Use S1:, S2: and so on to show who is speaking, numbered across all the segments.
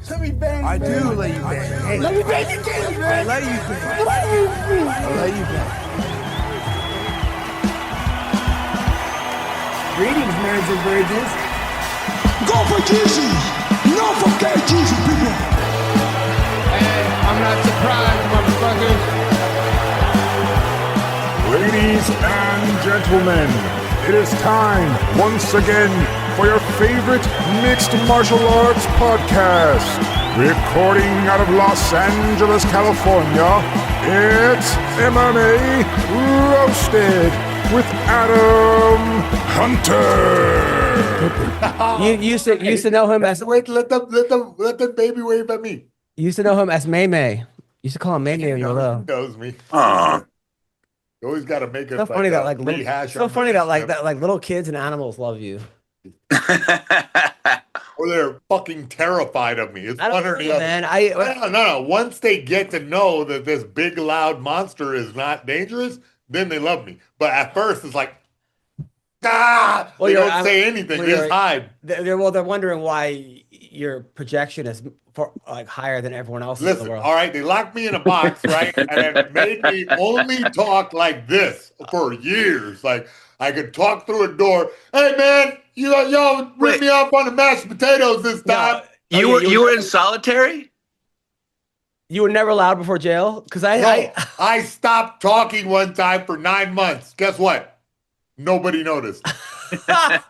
S1: Let me bang.
S2: I do let you bang. Hey,
S1: let me bang you, man.
S2: I let you bang. I let you bang.
S1: Greetings, nerds and virgins.
S3: Go for Jesus. No forget Jesus, people.
S4: Hey, I'm not surprised, motherfuckers.
S5: Ladies and gentlemen, it is time once again for your favorite mixed martial arts podcast. Recording out of Los Angeles, California, it's MMA Roasted with Adam Hunter.
S6: You used to know him as
S7: Wait, let the baby wave at me.
S6: you used to know him as Maymay. You used to call him Maymay when you were
S7: He
S6: little.
S7: knows me. You always got to make it
S6: So funny that like
S7: rehash.
S6: so funny that like little kids and animals love you.
S7: Or they're fucking terrified of me. It's
S6: I
S7: one
S6: don't
S7: or the
S6: know,
S7: other.
S6: man.
S7: No. Once they get to know that this big loud monster is not dangerous, then they love me. But at first, it's like,
S6: Well,
S7: they don't say anything. They just hide.
S6: They're wondering why your projection is like higher than everyone else's in
S7: Listen,
S6: the world.
S7: all right, they locked me in a box, right? And then made me only talk like this for years. Like, I could talk through a door. Hey, man, y'all rip me off on the mashed potatoes this time.
S8: You were in solitary?
S6: You were never allowed before jail? Because
S7: I stopped talking one time for 9 months. Guess what? Nobody noticed.
S6: Is that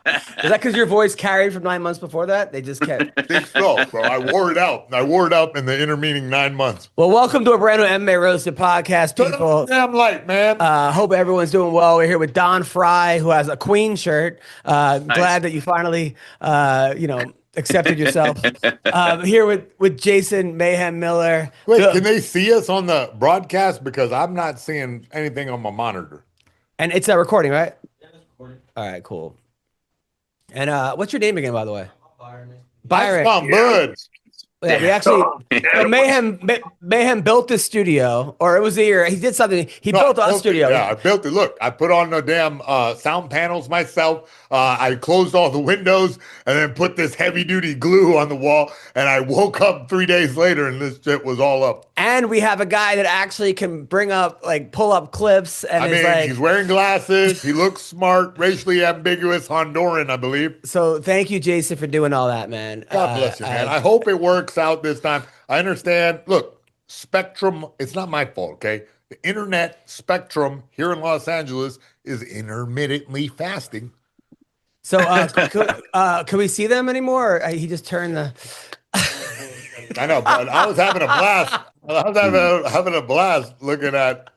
S6: because your voice carried from 9 months before that? They just kept.
S7: I think so, bro. I wore it out. I wore it out in the intervening 9 months.
S6: Well, welcome to a brand new MMA Roasted Podcast, people.
S7: Damn light, man.
S6: Hope everyone's doing well. We're here with Don Fry, who has a Queen shirt. Glad that you finally, accepted yourself. Here with Jason Mayhem Miller.
S7: Wait, can they see us on the broadcast? Because I'm not seeing anything on my monitor.
S6: And it's a recording, right? Yeah, it's recording. All right, cool. And what's your name again, by the way? Byron.
S7: That's my bud.
S6: Yeah, we actually Mayhem built this studio, or it was the year he did something. He built our studio.
S7: Yeah, I built it. Look, I put on the damn sound panels myself. I closed all the windows and then put this heavy duty glue on the wall. And I woke up 3 days later and this shit was all up.
S6: And we have a guy that actually can pull up clips. And
S7: he's wearing glasses. He looks smart, racially ambiguous, Honduran, I believe.
S6: So thank you, Jason, for doing all that, man.
S7: God bless you, man. I hope it works out this time. I understand. Look, Spectrum, it's not my fault, okay? The internet spectrum here in Los Angeles is intermittently fasting.
S6: So can we see them anymore? Or he just turned the...
S7: I know, but I was having a blast. I was having a blast looking at...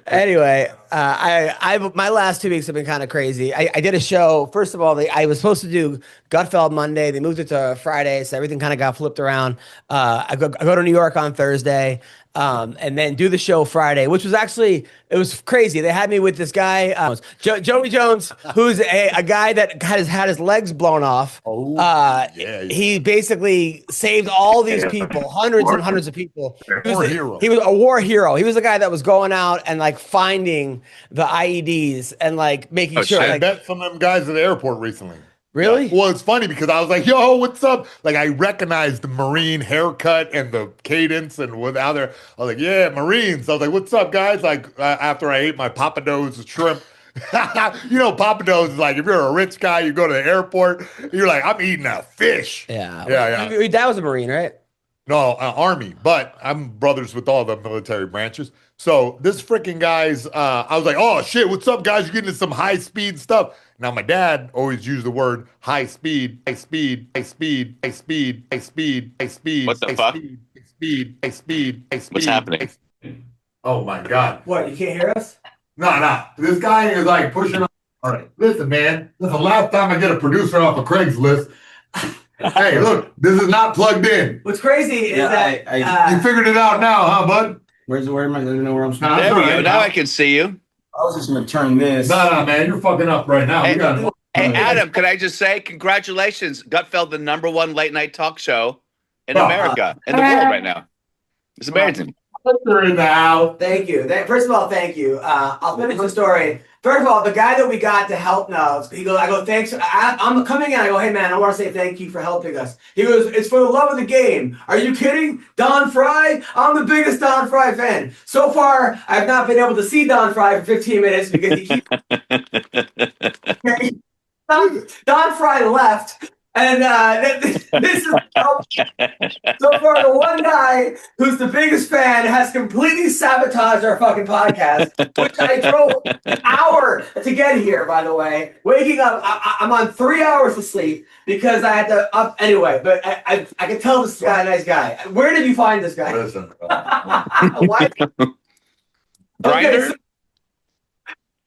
S6: Anyway, my last 2 weeks have been kind of crazy. I did a show. First of all, I was supposed to do Gutfeld Monday. They moved it to Friday, so everything kind of got flipped around. I go to New York on Thursday, and then do the show Friday, which was it was crazy. They had me with this guy, Joey Jones, who's a guy that has had his legs blown off. He basically saved all these people, hundreds and hundreds of people. He was a war hero. He was the guy that was going out and finding the IEDs and making sure.
S7: I met some of them guys at the airport recently.
S6: Really?
S7: Yeah. Well, it's funny because I was like, yo, what's up? I recognized the Marine haircut and the cadence and how they're, I was like, yeah, Marines. I was like, what's up, guys? After I ate my Papados shrimp. Papados is if you're a rich guy, you go to the airport, you're like, I'm eating a fish.
S6: Yeah.
S7: Yeah.
S6: Your dad was a Marine, right?
S7: No, Army, but I'm brothers with all the military branches. So this freaking guy's, I was like, oh shit, what's up, guys? You're getting into some high speed stuff. Now my dad always used the word high speed. What
S8: the fuck?
S7: High speed.
S8: What's happening?
S7: Oh my God.
S6: What, you can't hear us?
S7: No. This guy is pushing up. All right, listen, man. This is the last time I get a producer off of Craigslist. Hey, look, this is not plugged in.
S6: What's crazy is that
S7: you figured it out now, huh, bud?
S1: Where am I? I don't know where I'm
S8: There we go. Now I can see you.
S1: I was just gonna turn this.
S7: No, man, you're fucking up right now.
S8: Hey, Adam, can I just say congratulations? Gutfeld, the #1 late night talk show in America, in the world right now. It's amazing.
S7: They're in the house.
S6: Thank you. First of all, thank you. I'll finish the story. First of all, the guy that we got to help now, I go, thanks. I'm coming in. I go, hey, man, I want to say thank you for helping us. He goes, it's for the love of the game. Are you kidding? Don Fry? I'm the biggest Don Fry fan. So far, I've not been able to see Don Fry for 15 minutes because he keeps... Don Fry left. And this is so far the one guy who's the biggest fan has completely sabotaged our fucking podcast, which I drove an hour to get here, by the way. Waking up, I'm on 3 hours of sleep because I had to up anyway. But I can tell this guy a nice guy. Where did you find this guy?
S7: Listen.
S6: Why? Okay, so,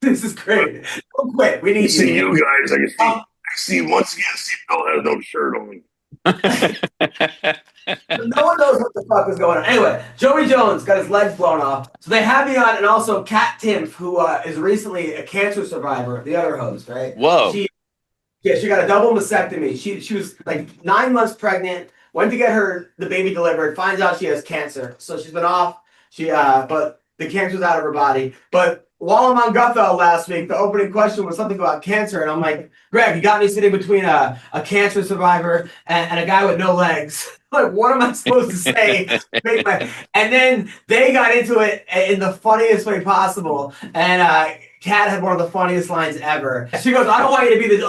S6: this is great. Don't quit. We need
S3: See
S6: you.
S3: you guys. I see once again, Steve Bill has no shirt on.
S6: No one knows what the fuck is going on. Anyway, Joey Jones got his legs blown off. So they have me on, and also Kat Timpf, who is recently a cancer survivor, the other host, right?
S8: Whoa.
S6: She got a double mastectomy. She was like 9 months pregnant, went to get the baby delivered, finds out she has cancer. So she's been off. But the cancer's out of her body. But while I'm on Gutfeld last week, the opening question was something about cancer, and I'm like, Greg, you got me sitting between a cancer survivor and a guy with no legs. Like, what am I supposed to say? And then they got into it in the funniest way possible, and Kat had one of the funniest lines ever. She goes, "I don't want you to be the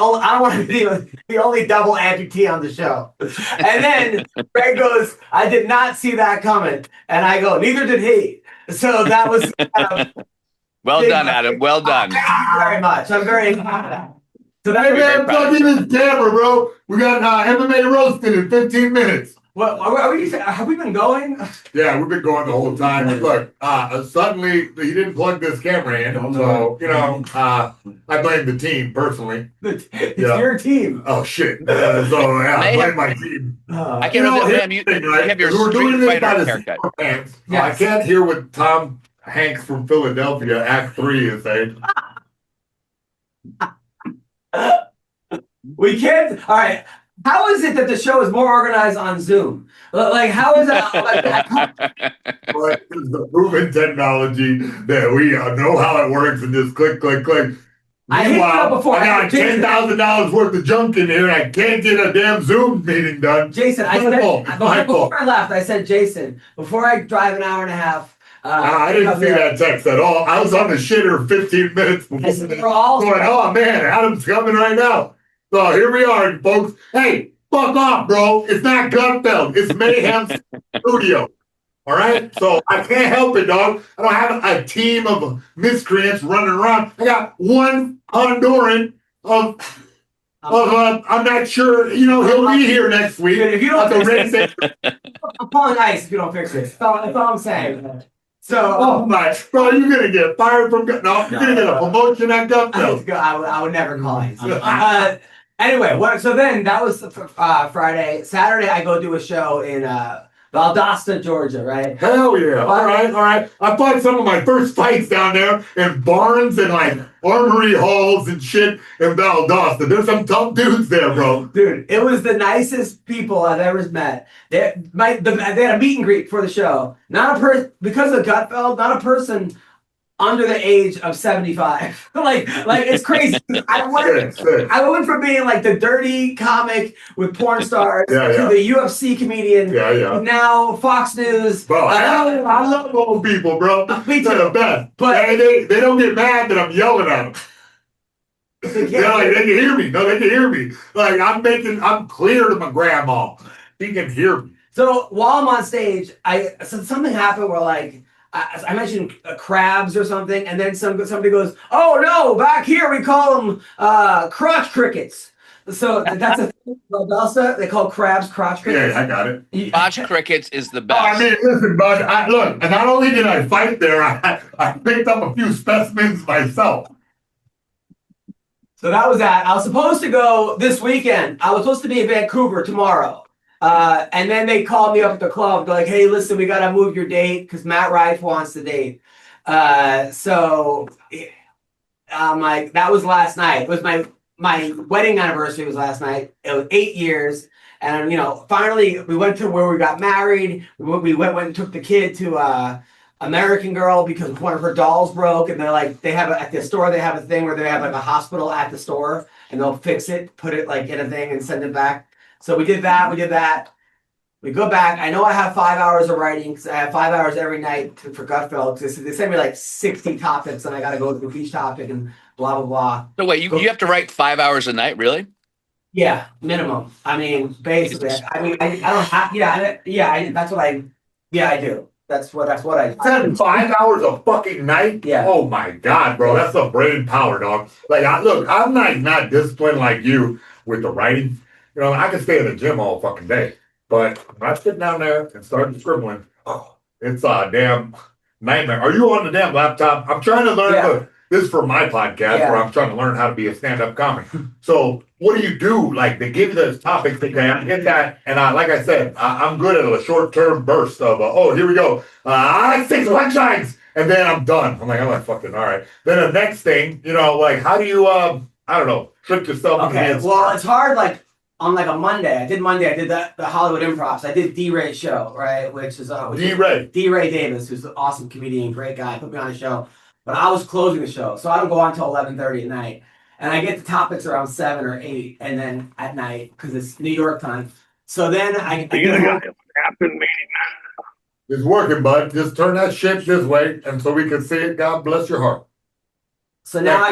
S6: only double amputee on the show." And then Greg goes, "I did not see that coming," and I go, "Neither did he." So that was.
S8: Well done, Adam. Well done.
S6: Thank you very much. I'm very proud of that. So
S7: Hey, man, plug in this camera, bro. We got MMA Roasted in 15 minutes.
S6: What have we been going?
S7: Yeah, we've been going the whole time. And look, suddenly he didn't plug this camera in. So, I blame the team personally.
S6: It's your team.
S7: Oh, shit. I blame my team.
S8: I can't remember. You have your Street Fighter haircut.
S7: Yes.
S6: Yes.
S7: I can't hear what Tom Hanks from Philadelphia, Act 3, is saying.
S6: We can't. All right. How is it that the show is more organized on Zoom? Like, how is that?
S7: But it's the proven technology that we know how it works and just click.
S6: I hit you up before.
S7: I got $10,000 worth of junk in here and I can't get a damn Zoom meeting done.
S6: Jason, before I left, I said, Jason, before I drive an hour and a half.
S7: I didn't see that text at all. I was on the shitter 15 minutes before.
S6: We're all
S7: going, oh man, Adam's coming right now. So here we are, folks. Hey, fuck off, bro. It's not Gutfeld. It's Mayhem's studio. All right? So I can't help it, dog. I don't have a team of miscreants running around. I got one Honduran I'm not sure, he'll be here next week.
S6: If you don't fix it, I'm calling ICE if you don't fix it. That's all I'm saying. So,
S7: oh my, bro, you're gonna get fired from. No, you're gonna get a promotion at Gutfeld.
S6: I would never call ICE. Anyway, so then that was Friday. Saturday, I go do a show in Valdosta, Georgia, right?
S7: Hell yeah. All right. I fought some of my first fights down there in barns and like armory halls and shit in Valdosta. There's some tough dudes there, bro.
S6: Dude, it was the nicest people I've ever met. They had a meet and greet for the show. Because of Gutfeld, not a person under the age of 75. like it's crazy. I went from being like the dirty comic with porn stars to the UFC comedian. Now Fox News.
S7: Bro, I love old people, bro.
S6: Me too.
S7: They're the best.
S6: But
S7: they don't get mad that I'm yelling at them. They're like, they can hear me. No, they can hear me. Like I'm clear to my grandma. He can hear me.
S6: So while I'm on stage, something happened where like I mentioned crabs or something, and then somebody goes, "Oh no, back here we call them crotch crickets." So that's a thing. They call crabs crotch crickets.
S7: Yeah, I got it.
S8: Crotch crickets is the best.
S7: Oh, I mean, listen, bud. Look, not only did I fight there, I picked up a few specimens myself.
S6: So that was that. I was supposed to go this weekend. I was supposed to be in Vancouver tomorrow. And then they called me up at the club. They're like, "Hey, listen, we got to move your date because Matt Rife wants the date." So I'm like, that was last night. It was my wedding anniversary was last night. It was 8 years. And, finally we went to where we got married. We went and took the kid to American Girl because one of her dolls broke, and they're like at the store they have a thing where they have like a hospital at the store, and they'll fix it, put it like in a thing, and send it back. So we did that. We go back. I know I have 5 hours of writing because I have 5 hours every night for Gutfeld. They send me like 60 topics, and I got to go through each topic and blah blah blah.
S8: So wait, you have to write 5 hours a night, really?
S6: Yeah, minimum. I mean, basically. I don't have. That's what I. Yeah, I do. That's what I do.
S7: 5 hours a fucking night?
S6: Yeah.
S7: Oh my God, bro. That's some brain power, dog. Like, I'm not disciplined like you with the writing. You know, I can stay in the gym all fucking day. But when I sit down there and start scribbling, it's a damn nightmare. Are you on the damn laptop? I'm trying to learn.
S6: Yeah.
S7: This is for my podcast where I'm trying to learn how to be a stand-up comic. So what do you do? Like, they give you those topics, okay, I get that, and like I said, I'm good at a short-term burst of, here we go. I like 6 punchlines, and then I'm done. I'm like, fucking all right. Then the next thing, you know, like, how do you, I don't know, trick yourself?
S6: Okay, well, it's hard, like, on like a Monday. I did the Hollywood Improvs. I did D-Ray's show, right, which is
S7: D-Ray
S6: Davis, who's an awesome comedian, great guy, put me on a show. But I was closing the show, so I don't go on until 11:30 at night. And I get the topics around 7 or 8, and then at night, because it's New York time. So then I
S7: It's working, bud. Just turn that shit this way, and so we can see it. God bless your heart.
S6: So now I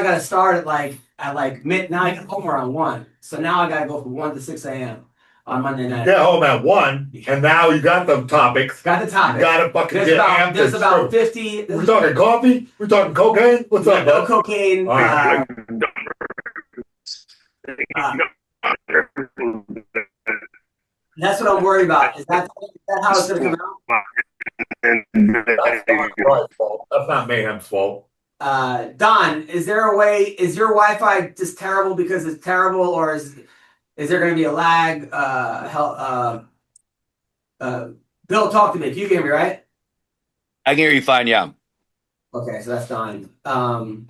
S6: gotta start at like midnight. I get home around 1. So now I gotta go from 1 to 6 a.m. on Monday night.
S7: Get home at 1, and now you got the topics.
S6: Got the topics.
S7: You got to fucking
S6: there's
S7: get
S6: about,
S7: amped.
S6: There's about 50.
S7: We're talking coffee? We're talking cocaine? What's up,
S6: no
S7: bud?
S6: cocaine.
S7: All right.
S6: That's what I'm worried about. Is that how it's going to come out?
S7: That's not my fault. That's not Mayhem's fault.
S6: Don, is there a way? Is your Wi-Fi just terrible because it's terrible, or is there going to be a lag? Bill, talk to me. Can you hear me, right?
S8: I can hear you fine, yeah.
S6: Okay, so that's Don. Don,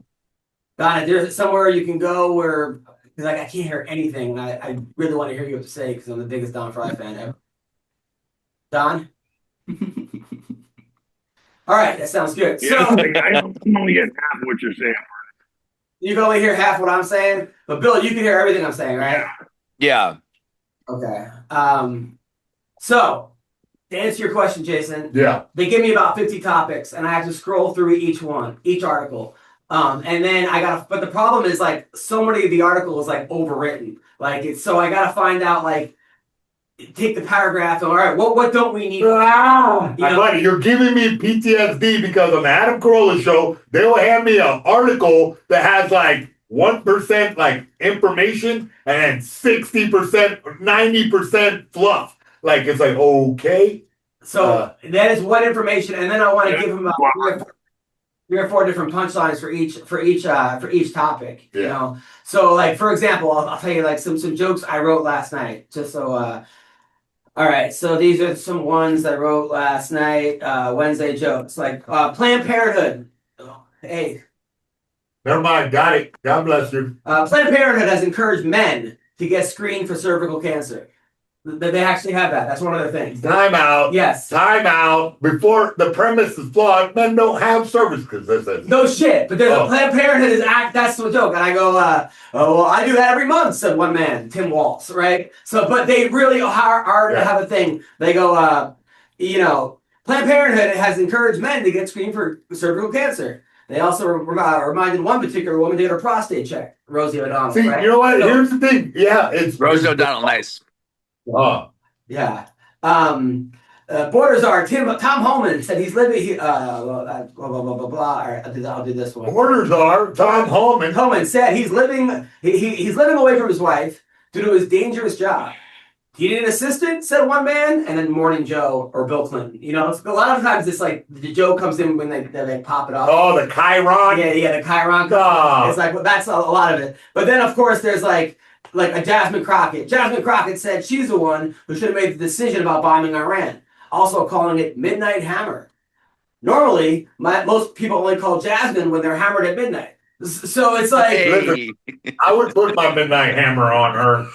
S6: if there's somewhere you can go where, because I can't hear anything, and I really want to hear you have to say because I'm the biggest Don Fry fan ever. Don? All right, that sounds good.
S9: Yeah,
S6: so
S9: I'm only getting half what you're saying.
S6: you can only hear half what I'm saying, but Bill, you can hear everything I'm saying, right?
S8: Yeah.
S6: Okay. So to answer your question, Jason, they give me about 50 topics, and I have to scroll through each article. And then but the problem is like so many of the article is like overwritten. So I gotta find out take the paragraph and all right, what don't we need?
S7: Buddy, you're giving me PTSD because on the Adam Carolla show, they will hand me an article that has like 1% like information and then 60%, 90% fluff. Like it's like okay.
S6: So that is one information, and then I want to give them about 3 or 4 different punchlines for each topic.
S7: Yeah.
S6: You know, so like for example, I'll tell you like some jokes I wrote last night, just so. All right, so these are some ones I wrote last night. Wednesday jokes like Planned Parenthood. Hey.
S7: Never mind, got it. God bless you.
S6: Planned Parenthood has encouraged men to get screened for cervical cancer. They actually have that. That's one of their things.
S7: Time out.
S6: Yes.
S7: Time out. Before the premise is flawed, men don't have service because
S6: no shit. But there's a Planned Parenthood is that's the joke. And I go, well, I do that every month, said one man, Tim Waltz, right? So, but they really are to have a thing. They go, Planned Parenthood has encouraged men to get screened for cervical cancer. They also reminded one particular woman to get her prostate checked, Rosie O'Donnell.
S7: See,
S6: right?
S7: you know what? Here's the thing. Yeah, it's
S8: Rosie O'Donnell, nice.
S7: Oh.
S6: Yeah. Borders are Tom Holman said he's living blah blah blah blah. All right, I'll do this one.
S7: Borders are Tom Holman.
S6: Holman said he's living away from his wife due to his dangerous job. He needed an assistant, said one man, and then Morning Joe or Bill Clinton. You know, a lot of times it's like the Joe comes in when they pop it off.
S7: Oh, the Chiron.
S6: Yeah, the Chiron.
S7: Oh.
S6: It's like that's a lot of it. But then of course there's like a Jasmine Crockett. Jasmine Crockett said she's the one who should have made the decision about bombing Iran, also calling it Midnight Hammer. Normally, most people only call Jasmine when they're hammered at midnight. So it's like,
S8: Hey.
S7: I would put my midnight hammer on her.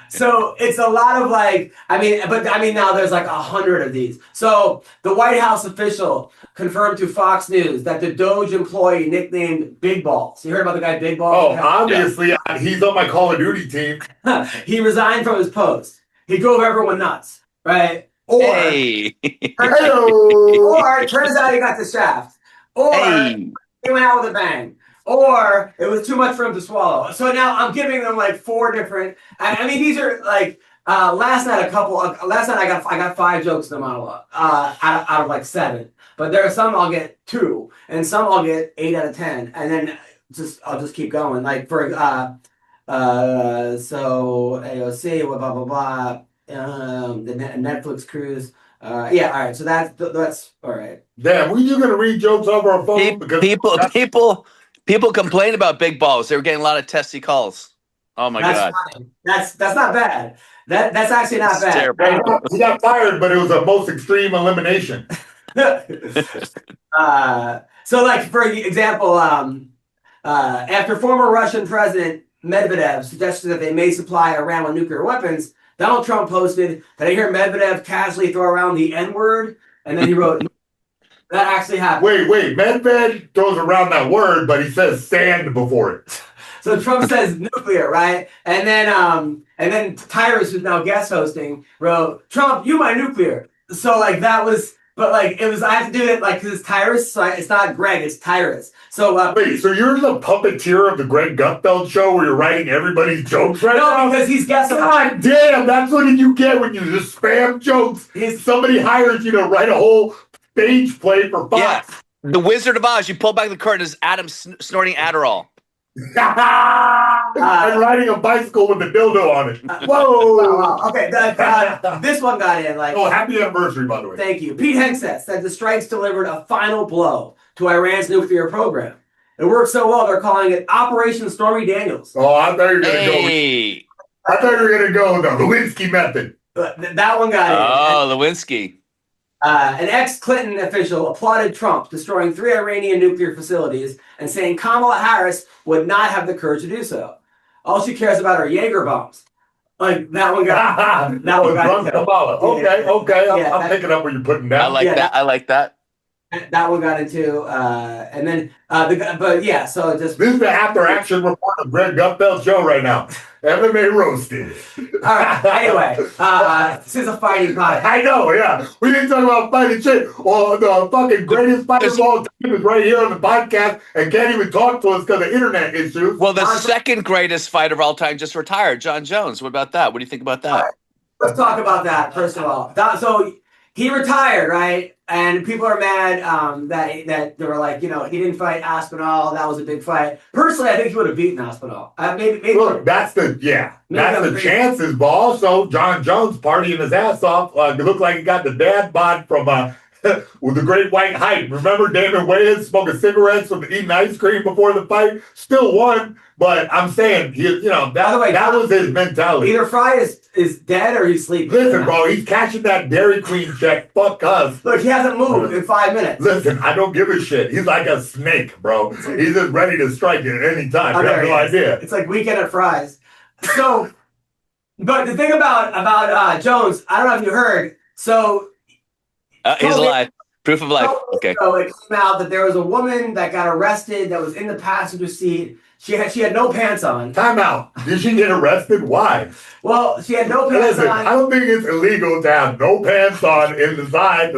S6: so it's a lot of like, now there's like 100 of these. So the White House official confirmed to Fox News that the Doge employee nicknamed Big Balls. You heard about the guy Big Balls?
S7: Oh, obviously, he's on my Call of Duty team.
S6: He resigned from his post. He drove everyone nuts, right? Or,
S8: Hey.
S6: or it turns out he got the shaft. Or
S8: Hey.
S6: he went out with a bang. Or it was too much for him to swallow. So now I'm giving them like 4 different. I mean, these are like last night I got 5 jokes in the monologue out of like 7. But there are some I'll get 2, and some I'll get 8 out of 10, and then I'll just keep going. Like for so AOC, blah blah blah. The Netflix cruise. Yeah, all right. So that's all right.
S7: Damn, were you gonna read jokes over our phone? Because
S8: People complained about Big Balls. They were getting a lot of testy calls. Oh my God.
S6: Fine. That's not bad. That's actually not bad.
S8: Terrible.
S7: he got fired, but it was a most extreme elimination.
S6: So, like for example, after former Russian President Medvedev suggested that they may supply Iran with nuclear weapons, Donald Trump posted that I hear Medvedev casually throw around the N-word, and then he wrote, that actually happened.
S7: Wait. Medved throws around that word, but he says sand before it.
S6: So Trump says nuclear, right? And then Tyrus, who's now guest hosting, wrote, Trump, you my nuclear. So like that was, but like it was, I have to do it like because it's Tyrus, so it's not Greg, it's Tyrus. So
S7: wait, so you're the puppeteer of the Greg Gutfeld show where you're writing everybody's jokes right now?
S6: No, because he's guest.
S7: God damn, that's what you get when you just spam jokes. Somebody hires you to write a whole stage play for Fox.
S8: Yeah. The Wizard of Oz, you pull back the curtain, is Adam snorting Adderall.
S7: And riding a bicycle with a dildo on it. Whoa.
S6: Okay, this one got in. Like,
S7: oh, happy anniversary, by the way.
S6: Thank you. Pete Hegseth said the strikes delivered a final blow to Iran's nuclear program. It worked so well, they're calling it Operation Stormy Daniels.
S7: Oh, I thought you were going to go. I thought you were going to go the Lewinsky method.
S6: That one got in.
S8: Oh, Lewinsky.
S6: An ex-Clinton official applauded Trump destroying 3 Iranian nuclear facilities and saying Kamala Harris would not have the courage to do so. All she cares about are Jaeger bombs. Like that one got.
S7: Okay. I'm picking up what you're putting down.
S8: I like that.
S6: That one got into, and then but yeah. So just
S7: this is the after action report of Greg Gutfeld show right now. MMA Roasted.
S6: All right. Anyway, this is a fighting podcast.
S7: I know, yeah. We didn't talk about fighting shit. Well, the fucking greatest fighter of all time is right here on the podcast and can't even talk to us because of internet issues.
S8: Well, the second greatest fighter of all time just retired, Jon Jones. What about that? What do you think about that?
S6: Right. Let's talk about that first of all. So he retired, right? And people are mad that they were like, he didn't fight Aspinall. That was a big fight. Personally, I think he would have beaten Aspinall. Maybe.
S7: Look, that's the chances, ball. So Jon Jones partying his ass off. It looked like he got the dad bod from with the Great White Hype. Remember Damon Wayans smoking cigarettes and eating ice cream before the fight? Still won. But I'm saying, that was his mentality.
S6: Either Fry is dead or he's sleeping.
S7: Listen, bro, he's cashing that Dairy Queen check. Fuck us.
S6: Look, he hasn't moved in 5 minutes.
S7: Listen, I don't give a shit. He's like a snake, bro. He's just ready to strike at any time. You have no idea.
S6: It's like Weekend at Fry's. So, but the thing about Jones, I don't know if you heard. So
S8: he's alive. Proof of life. Okay.
S6: So it came out that there was a woman that got arrested that was in the passenger seat. She had no pants on.
S7: Time out. Did she get arrested? Why?
S6: Well, she had no pants on.
S7: I don't think it's illegal to have no pants on in the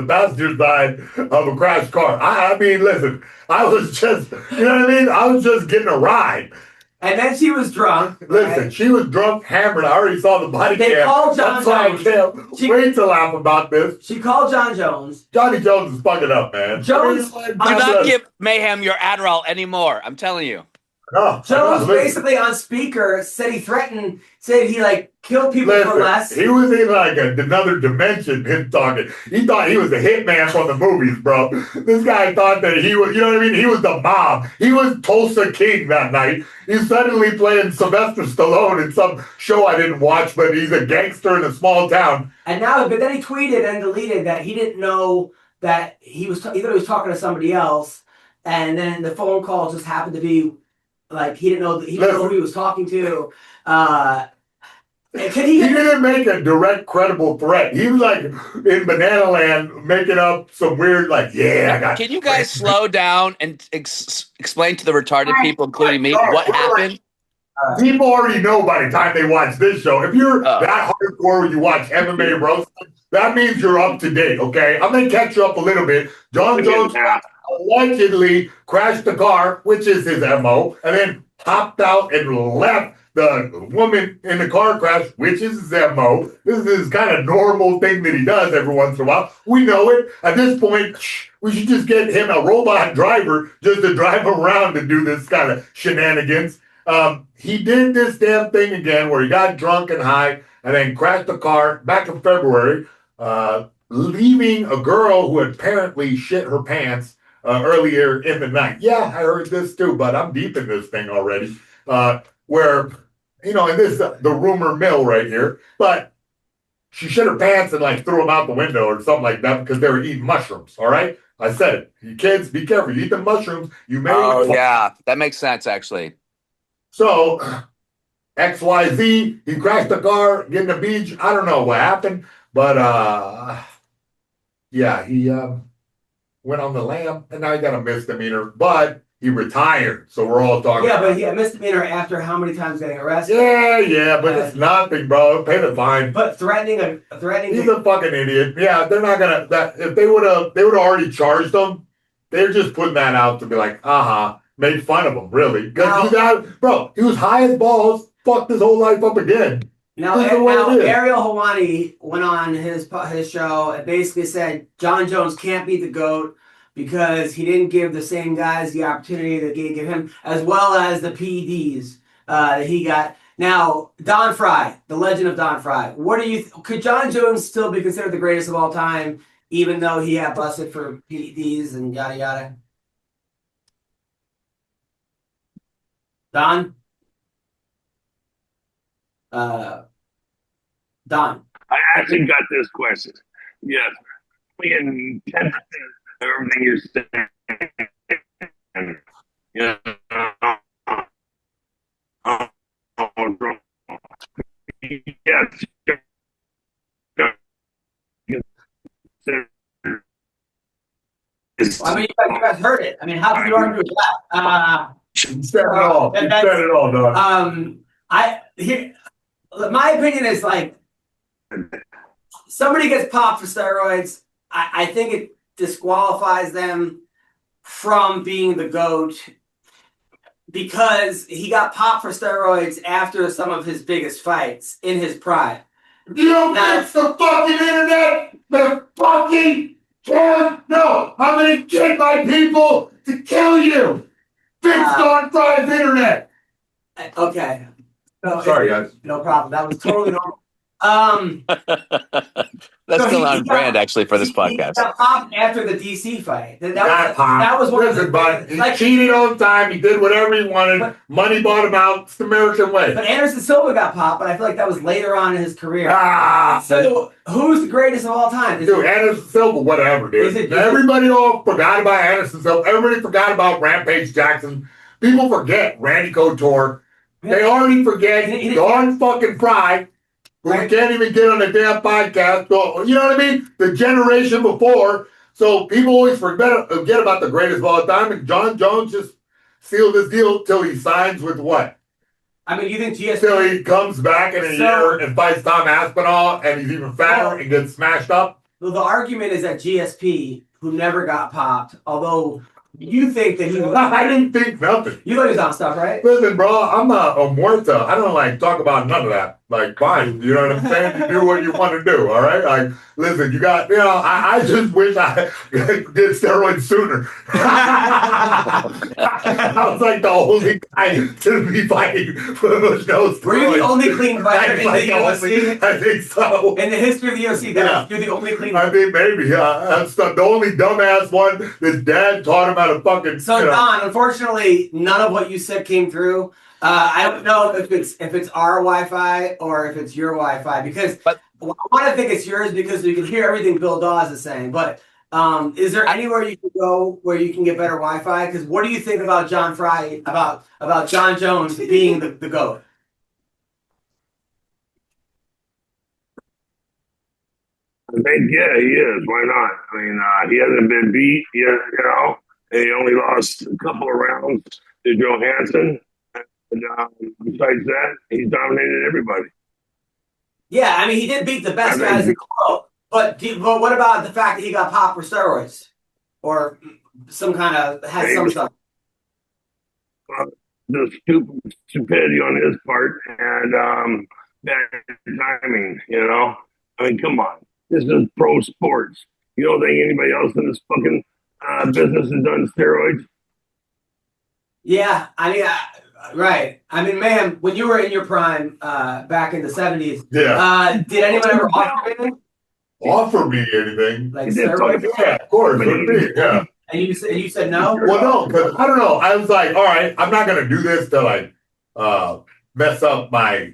S7: passenger side of a crashed car. I mean, listen, I was just, you know what I mean? I was just getting a ride.
S6: And then she was drunk.
S7: Listen,
S6: right?
S7: she was drunk, hammered. I already saw the body cam.
S6: They called Jon Jones.
S7: Wait to laugh about this.
S6: She called Jon Jones.
S7: Johnny Jones is fucking up, man.
S6: Jones,
S8: do not give Mayhem your Adderall anymore. I'm telling you.
S7: No,
S6: Jones basically on speaker said he like killed people for less.
S7: He was in like another dimension, him talking. He thought he was the hitman from the movies, bro. This guy thought that he was, you know what I mean? He was the mob. He was Tulsa King that night. He's suddenly playing Sylvester Stallone in some show I didn't watch, but he's a gangster in a small town.
S6: And now, but then he tweeted and deleted that he didn't know that he thought he was talking to somebody else. And then the phone call just happened to be Like he didn't know who he was talking to.
S7: He didn't make a direct, credible threat. He was like in Banana Land making up some weird, like, yeah, I got.
S8: Can you guys slow down and explain to the retarded people, including me, what happened?
S7: People already know by the time they watch this show. If you're that hardcore when you watch MMA Roasted, that means you're up to date, okay? I'm going to catch you up a little bit. Jon Jones allegedly crashed the car, which is his MO, and then hopped out and left the woman in the car crash, which is his MO. This is his kind of normal thing that he does every once in a while. We know it. At this point, we should just get him a robot driver just to drive him around and do this kind of shenanigans. He did this damn thing again where he got drunk and high and then crashed the car back in February, leaving a girl who apparently shit her pants earlier in the night. Yeah, I heard this too, but I'm deep in this thing already. Where, and this is the rumor mill right here, but she shit her pants and like threw them out the window or something like that because they were eating mushrooms, all right? I said it. You kids, be careful. You eat the mushrooms, you may...
S8: Oh, yeah. That makes sense, actually.
S7: So, XYZ, he crashed the car, getting the beach. I don't know what happened, but yeah, he went on the lam, and now he got a misdemeanor, but he retired. So we're all talking.
S6: Yeah, but he had misdemeanor after how many times getting arrested?
S7: Yeah, but it's nothing, bro. Pay the fine.
S6: But threatening.
S7: He's a fucking idiot. Yeah, they're not gonna. If they would have already charged him. They're just putting that out to be like, made fun of him, really. Because he was high as balls, fucked his whole life up again.
S6: Now Ariel Helwani went on his show and basically said Jon Jones can't be the GOAT because he didn't give the same guys the opportunity that they gave him, as well as the PEDs that he got. Now, Don Fry, the legend of Don Fry, could Jon Jones still be considered the greatest of all time, even though he got busted for PEDs and yada yada? Don? Don.
S9: I actually got this question. Yes. In 10% of everything you're saying. Yeah. Yes.
S6: I mean, you guys heard it. I mean, how can you argue with that?
S7: You said it all. You said it all, dog.
S6: My opinion is like, somebody gets popped for steroids, I think it disqualifies them from being the GOAT because he got popped for steroids after some of his biggest fights in his prime.
S7: You don't fix the fucking internet! The fucking can! No! I'm gonna get my people to kill you! Fix Don Fry's internet!
S6: Okay. No,
S7: sorry, guys.
S6: No problem. That was totally normal.
S8: That's still on brand, actually, for this podcast.
S6: He got popped after the DC fight. That was one of the...
S7: But he cheated all the time. He did whatever he wanted. Money bought him out. It's the American way.
S6: But Anderson Silva got popped, but I feel like that was later on in his career. So who's the greatest of all time?
S7: Dude, Anderson Silva, whatever, dude. Everybody all forgot about Anderson Silva. Everybody forgot about Rampage Jackson. People forget Randy Couture. They already forget Don fucking Fry. We can't even get on the damn podcast. So, you know what I mean? The generation before. So people always forget about the greatest of all time. And Jon Jones just sealed his deal till he signs with what?
S6: I mean, you think GSP...
S7: Till he comes back in a year and fights Tom Aspinall and he's even fatter and gets smashed up?
S6: Well, the argument is that GSP, who never got popped, although... You think that he was...
S7: I didn't think nothing.
S6: You thought he was on stuff, right?
S7: Listen, bro, I'm not a muerta. I don't, talk about none of that. Fine. You know what I'm saying? You do what you want to do, all right? Listen, you got... I just wish I did steroids sooner. I was the only guy to be fighting for no steroids.
S6: Were you the only clean fighter in the UFC?
S7: I think so.
S6: In the history of the UFC, you're the only clean
S7: fighter. I think maybe, yeah. That's the only dumbass one. His dad taught him how to fucking...
S6: So, Don, unfortunately, none of what you said came through. I don't know if it's our Wi-Fi or if it's your Wi-Fi, because I want to think it's yours because we can hear everything Bill Dawes is saying. But Is there anywhere you can go where you can get better Wi-Fi? Because what do you think about Jon Jones being the GOAT?
S9: I think, yeah, he is. Why not? I mean, he hasn't been beat, and he only lost a couple of rounds to Johansson. And besides that, he's dominated everybody.
S6: Yeah, I mean, he did beat the best guys in the world. But what about the fact that he got popped for steroids? Or some kind of, has some stuff?
S9: The stupidity on his part and bad timing, I mean, come on. This is pro sports. You don't think anybody else in this fucking business has done steroids?
S6: Yeah, I mean, right. I mean, man, when you were in your prime back in the 70s, did anyone ever offer anything?
S7: Offer me anything?
S6: Like steroids?
S7: Yeah, of course. Yeah.
S6: And you said no?
S7: Well, no, because I don't know. I was like, all right, I'm not gonna do this to like mess up my,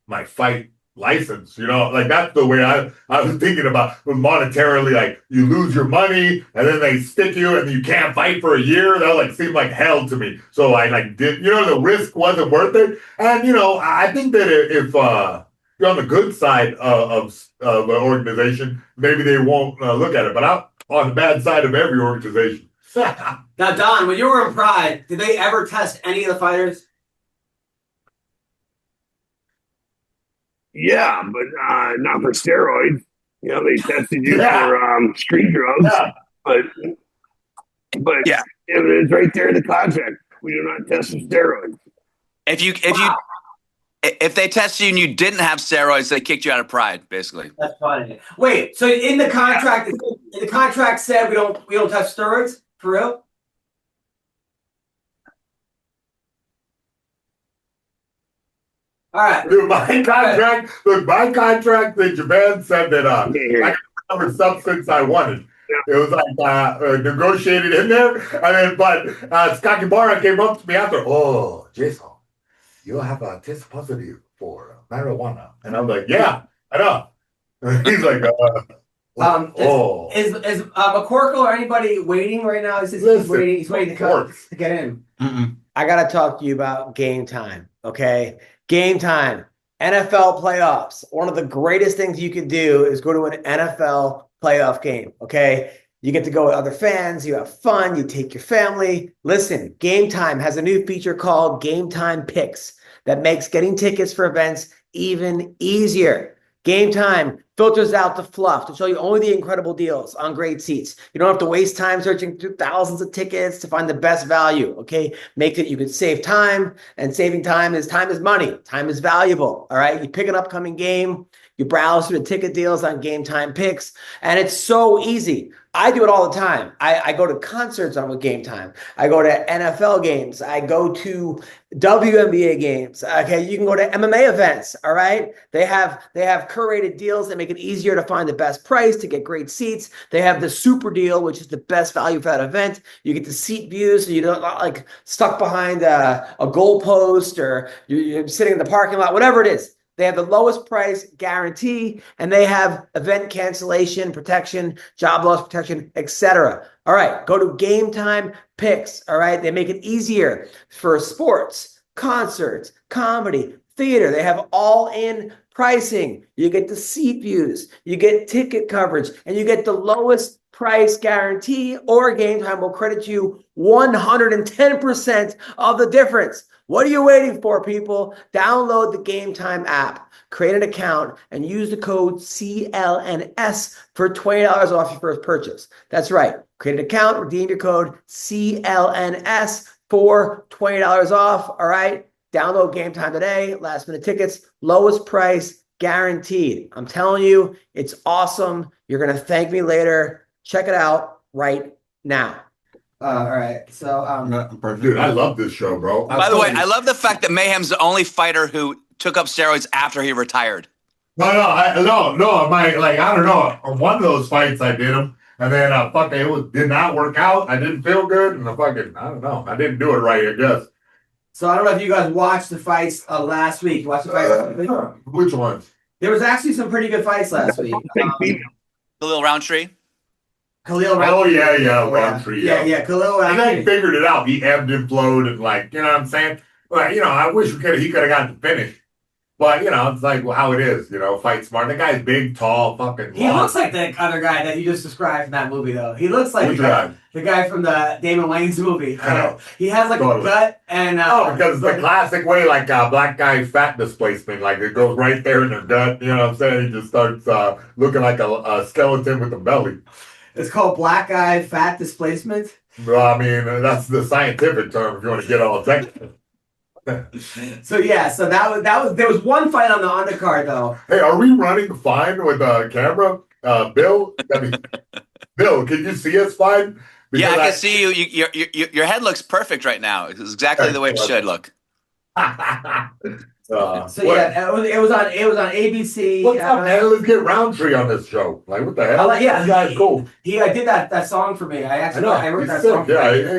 S7: my fight license. Like that's the way I was thinking about was monetarily. Like you lose your money and then they stick you and you can't fight for a year. That like seemed like hell to me. So I like did. The risk wasn't worth it. And I think that if you're on the good side of an organization, maybe they won't look at it. But I'm on the bad side of every organization.
S6: Now, Don, when you were in Pride, did they ever test any of the fighters?
S9: Yeah, but not for steroids. They tested you for street drugs. Yeah. But yeah, it's right there in the contract. We do not test for steroids.
S8: If they tested you and you didn't have steroids, they kicked you out of Pride, basically.
S6: That's funny. Wait, so in the contract, the contract said we don't test steroids for real? All right.
S7: Dude, my contract in Japan said that I could cover substance I wanted. It was like negotiated in there. But Skakibara came up to me after, oh, Jason, you have a test positive for marijuana. And I'm like, yeah, I know. He's like,
S6: Is Mccoral or anybody waiting right now? He's waiting to get in.
S1: Mm-mm.
S6: I got to talk to you about Game Time, okay? Game Time, NFL playoffs. One of the greatest things you can do is go to an NFL playoff game, okay? You get to go with other fans. You have fun. You take your family. Listen, Game Time has a new feature called Game Time Picks that makes getting tickets for events even easier. Game Time filters out the fluff to show you only the incredible deals on great seats. You don't have to waste time searching through thousands of tickets to find the best value, okay? Make it you can save time, and saving time is money. Time is valuable, all right? You pick an upcoming game, you browse through the ticket deals on Game Time Picks, and it's so easy. I do it all the time. I go to concerts on with Game Time. I go to NFL games. I go to WNBA games. Okay, you can go to MMA events. All right, they have curated deals that make it easier to find the best price to get great seats. They have the super deal, which is the best value for that event. You get the seat views, so you don't like stuck behind a goalpost or you're sitting in the parking lot, whatever it is. They have the lowest price guarantee, and they have event cancellation protection, job loss protection, etc. All right, go to Game Time Picks. All right, they make it easier for sports, concerts, comedy, theater. They have all-in pricing. You get the seat views, you get ticket coverage, and you get the lowest price guarantee, or Game Time will credit you 110% of the difference. What are you waiting for, people? Download the Game Time app, create an account, and use the code CLNS for $20 off your first purchase. That's right. Create an account, redeem your code CLNS for $20 off. All right. Download Game Time today. Last minute tickets, lowest price guaranteed. I'm telling you, it's awesome. You're going to thank me later. Check it out right now. All right. So,
S7: dude, I love this show, bro.
S8: By the way, I love the fact that Mayhem's the only fighter who took up steroids after he retired.
S7: No. I don't know. On one of those fights, I did them, and then did not work out. I didn't feel good, and I don't know. I didn't do it right, I guess.
S6: So I don't know if you guys watched the fights last week. You watched the fights last week?
S7: Which ones?
S6: There was actually some pretty good fights last week.
S8: The Khalil Roundtree.
S6: Khalil
S7: Oh,
S6: Roundtree.
S7: yeah, Roundtree.
S6: Yeah, Khalil
S7: And
S6: Roundtree.
S7: they figured it out. He ebbed and flowed and like, you know what I'm saying? Like, I wish he could have gotten the finish. But, it's like how it is, fight smart. The guy's big, tall, fucking
S6: He looks like the other guy that you just described in that movie, though. He looks like
S7: Which guy?
S6: the guy from the Damon Wayans movie.
S7: I know.
S6: He has like a gut and...
S7: because the classic way, like black guy fat displacement, like it goes right there in their gut, you know what I'm saying? He just starts looking like a skeleton with a belly.
S6: It's called black guy fat displacement?
S7: Well, I mean, that's the scientific term if you want to get all technical.
S6: So there was one fight on the undercard though.
S7: Hey, are we running fine with a camera? Bill? Bill, can you see us fine?
S8: Yeah, I can see you. Your head looks perfect right now. It's exactly the way it should look.
S6: It was on ABC.
S7: What's up, man? Let's get Roundtree on this show. Like, what the hell? This guy's cool.
S6: I did that song for me. I wrote that song.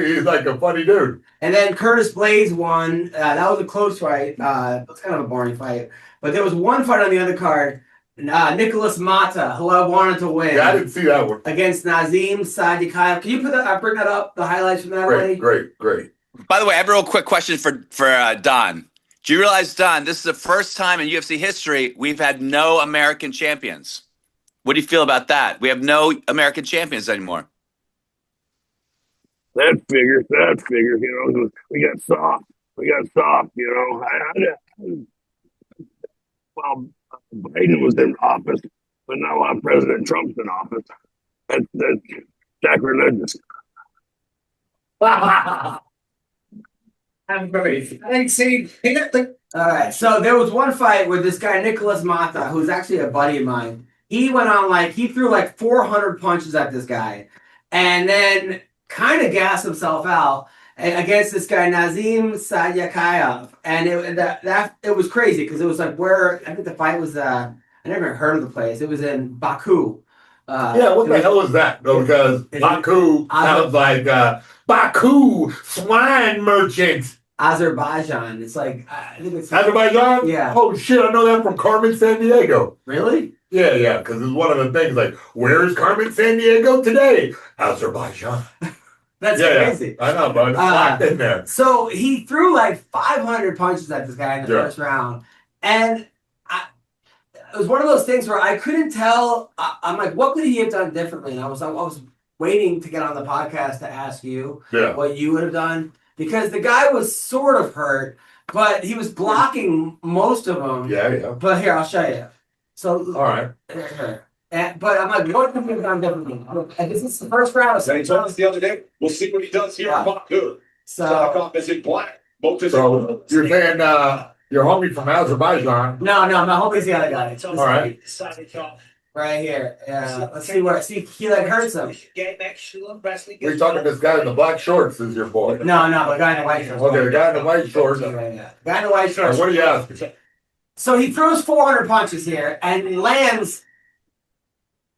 S7: He's like a funny dude.
S6: And then Curtis Blades won. That was a close fight. It was kind of a boring fight. But there was one fight on the undercard. Nicholas Mata, who I wanted to win.
S7: Yeah, I didn't see that one.
S6: Against Nazim Sadikhaev. Can you bring that up, the highlights from that, buddy?
S7: Great.
S8: By the way, I have a real quick question for Don. Do you realize, Don, this is the first time in UFC history we've had no American champions? What do you feel about that? We have no American champions anymore.
S9: That figures. We got soft. Well, Biden was in office, but now President Trump's in office. That's sacrilegious.
S6: All right, so there was one fight with this guy Nicholas Mata, who's actually a buddy of mine. He went on he threw 400 punches at this guy, and then kind of gassed himself out against this guy Nazim Sadikhaev, and it was crazy because it was where I think the fight was. I never heard of the place. It was in Baku.
S7: What the hell is that? Because Baku sounds like Baku swine merchant.
S6: Azerbaijan. It's I think it's
S7: Azerbaijan?
S6: Yeah.
S7: Oh shit, I know that from Carmen Sandiego.
S6: Really?
S7: Yeah, because it's one of the things where's Carmen Sandiego today? Azerbaijan.
S6: That's crazy.
S7: I know, but it's locked in there.
S6: So he threw 500 punches at this guy in the first round. And it was one of those things where I couldn't tell. I'm like, what could he have done differently? And I was waiting to get on the podcast to ask you what you would have done. Because the guy was sort of hurt, but he was blocking most of them.
S7: Yeah.
S6: But here, I'll show you. So,
S7: all right.
S6: But I'm like, what could he have done differently? And this is the first round.
S3: He told us the other day, we'll see what he does here in Baku.
S6: So
S3: is in black.
S7: So you're saying your homie from Azerbaijan?
S6: No, my homie's the other guy.
S7: All right.
S6: Right here. Yeah. Let's see where. See, he hurts him.
S7: We're talking this guy in the black shorts is your boy.
S6: No, the guy in the white shorts.
S7: Okay, the guy in the white shorts.
S6: Yeah. The guy in the white shorts.
S7: What are you asking?
S6: So he throws 400 punches here and he lands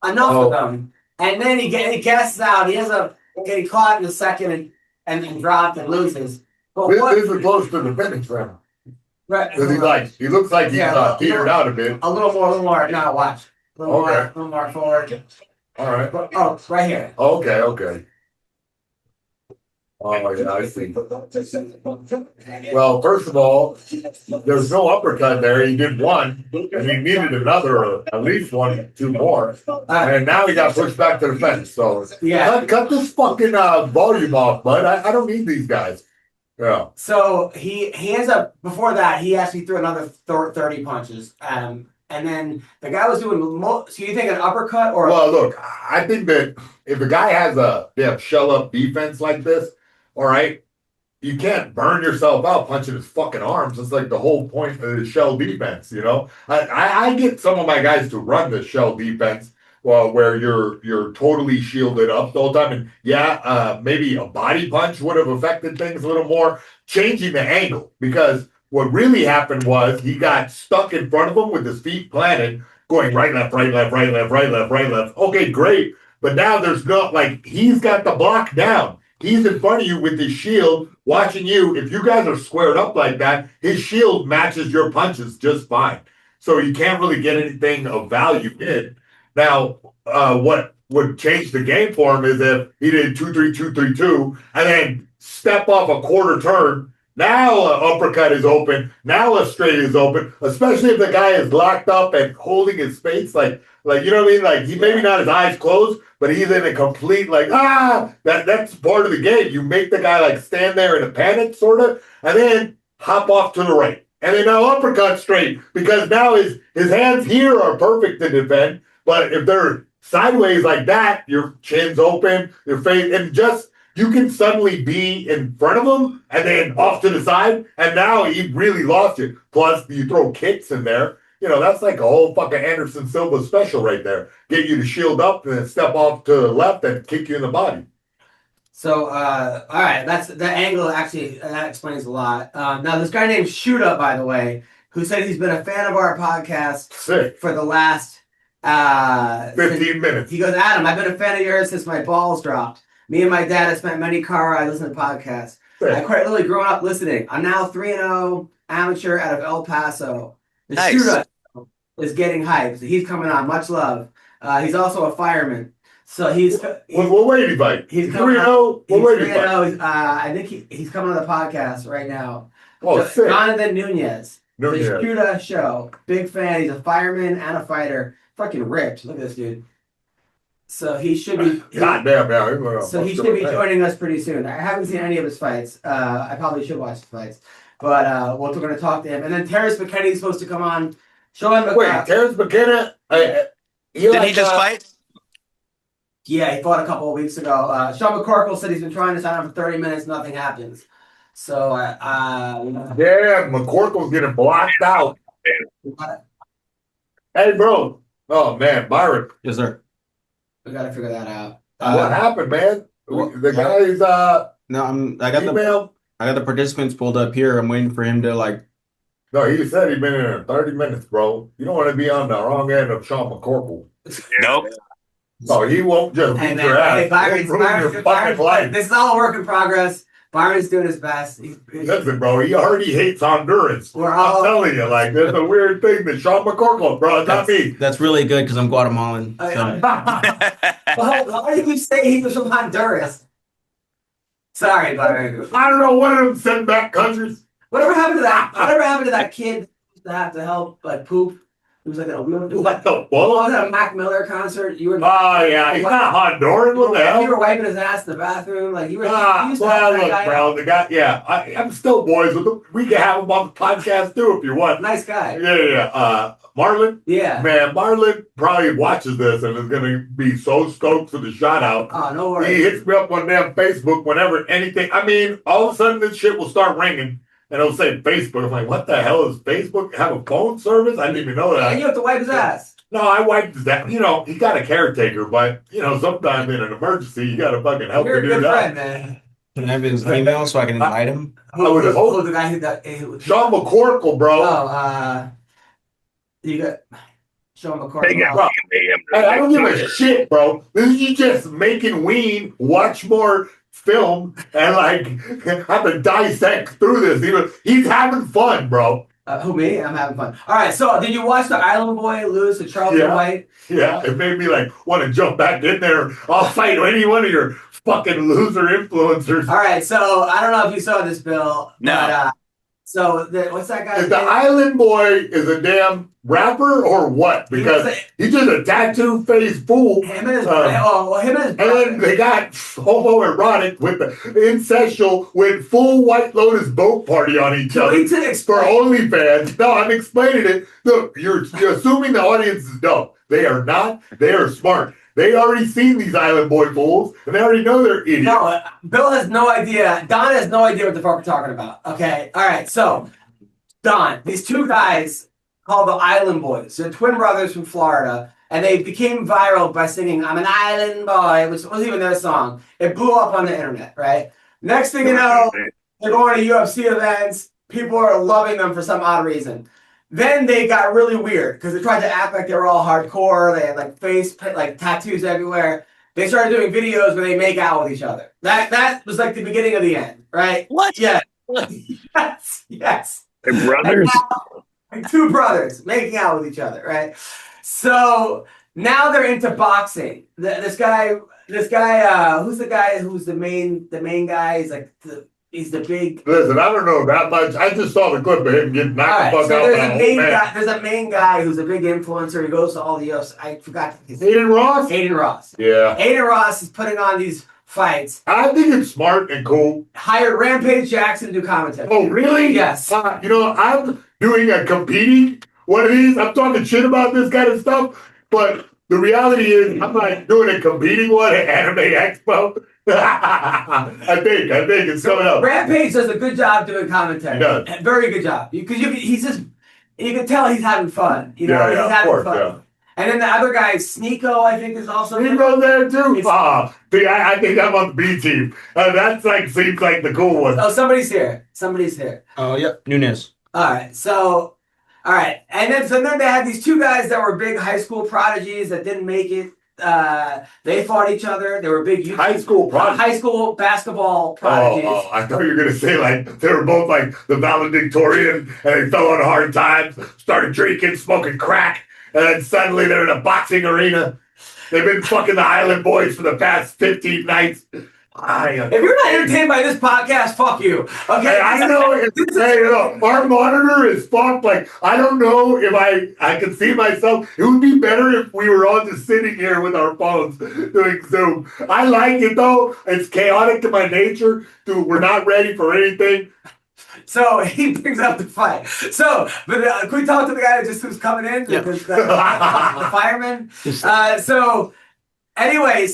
S6: enough of them, and then he gasses out. He ends up getting caught in the second and dropped and loses. But
S7: this is close to the finish round.
S6: Right.
S7: Because he looks like he's teetered out a bit.
S6: A little more. Now watch. A little more forward.
S7: All right.
S6: Oh, right here.
S7: Okay. Oh, yeah, I see. Well, first of all, there's no uppercut there. He did one, and he needed another, or at least one, two more. And now he got pushed back to the fence. So, cut this fucking volume off, bud. I don't need these guys. Yeah.
S6: So he ends up, before that, he actually threw another 30 punches at him. And then the guy was doing so you think an uppercut or?
S7: Well, look, I think that if a guy has a shell up defense like this, all right, you can't burn yourself out punching his fucking arms. It's like the whole point of the shell defense, you know? I get some of my guys to run the shell defense where you're totally shielded up the whole time. And maybe a body punch would have affected things a little more, changing the angle, because what really happened was he got stuck in front of him with his feet planted, going right, left, right, left, right, left, right, left, right, left. Okay, great. But now there's not he's got the block down. He's in front of you with his shield, watching you. If you guys are squared up like that, his shield matches your punches just fine. So you can't really get anything of value in. Now, what would change the game for him is if he did 2-3, 2-3, 2, and then step off a quarter turn. Now an uppercut is open. Now a straight is open, especially if the guy is locked up and holding his face like you know what I mean? Like he maybe not his eyes closed, but he's in a complete that's part of the game. You make the guy like stand there in a panic sort of, and then hop off to the right. And then now uppercut straight because now his hands here are perfect to defend. But if they're sideways like that, your chin's open, your face, and just you can suddenly be in front of him and then off to the side, and now he really lost you. Plus, you throw kicks in there. You know, that's like a whole fucking Anderson Silva special right there. Get you to shield up and then step off to the left and kick you in the body.
S6: So, all right, that's the angle. Actually, that explains a lot. Now, this guy named Shooter, by the way, who said he's been a fan of our podcast for the last
S7: 15 minutes.
S6: He goes, Adam, I've been a fan of yours since my balls dropped. Me and my dad have spent many car rides listening to podcasts. I quite literally grew up listening. I'm now 3-0 amateur out of El Paso. The Shooter is getting hyped. He's coming on. Much love. He's also a fireman. So he's
S7: what weight he fight?
S6: He's
S7: 3-0. What weight he fight?
S6: I think he's coming on the podcast right now.
S7: Oh, sick.
S6: Jonathan Nunez. The Shooter Show. Big fan. He's a fireman and a fighter. Fucking ripped. Look at this dude. So he should be.
S7: Goddamn, man.
S6: So he should be joining us pretty soon. I haven't seen any of his fights. I probably should watch the fights, but we're going to talk to him. And then Terrence McKenna is supposed to come on. Show him.
S7: Wait, Terrence McKenna?
S8: Did he just fight?
S6: Yeah, he fought a couple of weeks ago. Sean Mccoral said he's been trying to sign up for 30 minutes. Nothing happens. So,
S7: yeah, McCorkle's getting blocked out. Hey, bro. Oh, man, Byron.
S1: Yes, sir.
S6: We got to figure that out.
S7: What happened, man? The guy's
S1: No, I got the participants pulled up here. I'm waiting for him to
S7: No, he said he'd been in there 30 minutes, bro. You don't want to be on the wrong end of Sean McCorkle.
S8: Nope.
S7: No, he won't just beat your ass.
S6: Hey, Byron, this is all a work in progress. Byron's doing his best.
S7: Listen, bro, he already hates Honduras.
S6: I'm
S7: telling you, like, there's a weird thing that Sean McCorkle, bro, not me.
S1: That's really good because I'm Guatemalan. So.
S6: Why do you say he was from Honduras? Sorry, Byron.
S7: I don't know, one of them sent back countries.
S6: Whatever happened to that? Whatever happened to that kid who used to have to help, poop? He was like a
S7: what the fuck?
S6: Was it a Mac Miller concert? You were.
S7: Oh yeah, he's not Honduran. What the hell?
S6: You were wiping his ass in the bathroom, like you were.
S7: Look, bro, the guy. Yeah, I'm still boys with him. We can have him on the podcast too if you want.
S6: Nice guy.
S7: Yeah. Marlon.
S6: Yeah.
S7: Man, Marlon probably watches this and is gonna be so stoked for the shout out.
S6: Oh, no worries.
S7: He hits me up on damn Facebook whenever anything. I mean, all of a sudden this shit will start ringing. And it'll say Facebook. I'm like, what the hell is Facebook? Have a phone service? I didn't even know that.
S6: And you have to wipe his ass.
S7: No, I wiped his ass. You know, he got a caretaker, but, sometimes in an emergency, you got to fucking help
S6: You're
S7: the dude
S6: a good
S7: out.
S6: friend, man.
S1: Can I have his email so I can invite him?
S7: I would have hoped.
S6: The guy who
S7: Sean McCorkle, bro.
S6: Oh, you got Sean McCorkle.
S7: Hey, I don't give a shit, bro. This is you just making Ween watch more film and have to dissect through this. He's having fun, bro.
S6: Who, me? I'm having fun. All right, so did you watch the Island Boy lose to Charlton White?
S7: Yeah, it made me want to jump back in there. I'll fight any one of your fucking loser influencers.
S6: All right, so I don't know if you saw this, Bill.
S8: No.
S6: But, what's that guy's
S7: name? The Island Boy is a damn rapper or what? Because he's just a tattoo face fool.
S6: Him and his brother.
S7: And then they got homoerotic with the incestual with full White Lotus boat party on each other for OnlyFans. No, I'm explaining it. Look, you're assuming the audience is dumb. They are not. They are smart. They already seen these Island Boy fools, and they already know they're idiots.
S6: No, Bill has no idea. Don has no idea what the fuck we're talking about. Okay, all right. So, Don, these two guys called the Island Boys. They're twin brothers from Florida, and they became viral by singing "I'm an Island Boy," which wasn't even their song. It blew up on the internet, right? Next thing you know, they're going to UFC events. People are loving them for some odd reason. Then they got really weird because they tried to act like they were all hardcore. They had face tattoos everywhere. They started doing videos where they make out with each other. That was the beginning of the end, right?
S8: What?
S6: Yeah. Yes.
S9: They're brothers.
S6: Two brothers making out with each other, right? So Now they're into boxing. This guy, who's the guy who's the main guy? He's like he's the big.
S7: Listen, I don't know that much. I just saw the clip of him getting knocked the fuck out.
S6: There's a main guy who's a big influencer. He goes to all the UFC. I forgot his name.
S7: Hayden Ross?
S6: Hayden Ross.
S7: Yeah.
S6: Hayden Ross is putting on these fights.
S7: I think it's smart and cool.
S6: Hired Rampage Jackson to do commentary.
S7: Oh, really?
S6: Yes.
S7: I'm doing a competing one of these. I'm talking shit about this kind of stuff, but the reality is I'm like doing a competing one at Anime Expo. I think it's coming up.
S6: Rampage does a good job doing commentary.
S7: He does.
S6: Very good job. Because you can tell he's having fun. He's having fun. Yeah. And then the other guy, Sneeko, I think is also
S7: Sneeko's there too. I think I'm on the B team. That's seems like the cool one.
S6: Oh, somebody's here.
S1: Oh, yep, Nunez.
S6: All right. And then they had these two guys that were big high school prodigies that didn't make it. They fought each other. They were big
S7: high school
S6: basketball prodigies.
S7: Oh, I thought you were gonna say like they were both like the valedictorian and they fell on hard times, started drinking, smoking crack, and then suddenly they're in a boxing arena. They've been fucking the Island Boys for the past 15 nights.
S6: If you're not entertained by this podcast, fuck you. Okay,
S7: hey, I know. Our monitor is fucked. Like I don't know if I can see myself. It would be better if we were all just sitting here with our phones doing Zoom. I like it though. It's chaotic to my nature. Dude, we're not ready for anything.
S6: So he brings up the fight. So, but can we talk to the guy who's coming in?
S1: Yeah.
S6: The fireman. Anyway,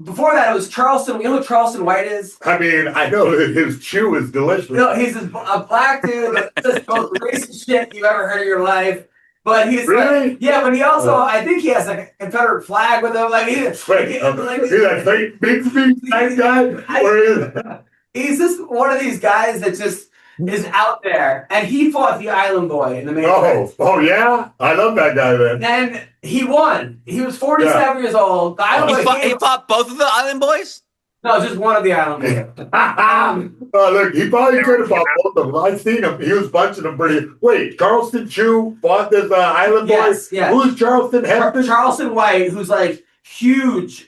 S6: before that, it was Charleston. You know who Charleston White is?
S7: I mean, I know that his chew is delicious.
S6: No, he's a black dude that does the most racist shit you've ever heard in your life. But he's
S7: really?
S6: But he also, I think he has like a Confederate flag with him. Like he's
S7: that fake Bixby nice guy.
S6: He's just one of these guys that just is out there, and he fought the Island Boy in the main event.
S7: Oh yeah, I love that guy, man.
S6: And he won. He was 47 years old. The Island Boy
S8: he fought both of the Island Boys?
S6: No, just one of the Island Boys.
S7: Look, he probably could have fought both of them. I've seen him. He was punching them pretty. Wait, Charleston Chew fought this Island Boy?
S6: Yes.
S7: Who's Charleston Hempton?
S6: Charleston White, who's like huge.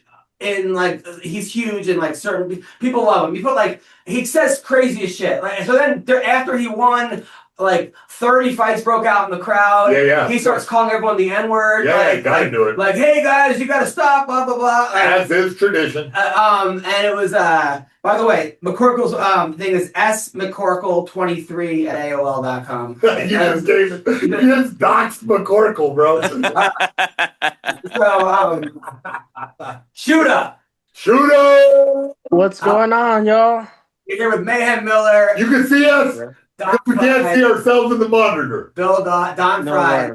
S6: He's huge and like certain people love him. He says crazy as shit. Like so then after he won, like 30 fights broke out in the crowd.
S7: Yeah.
S6: He starts calling everyone the N-word.
S7: Yeah, gotta do it.
S6: Like, hey guys, you gotta stop, blah blah blah.
S7: As is tradition.
S6: And it was by the way, McCorkle's thing is smccorkle23 at AOL.com.
S7: You just doxed McCorkle, bro. Shooter!
S10: What's going on, y'all?
S6: You're here with Mayhem Miller.
S7: You can see us. We can't see ourselves in the monitor.
S6: Bill Don Fry.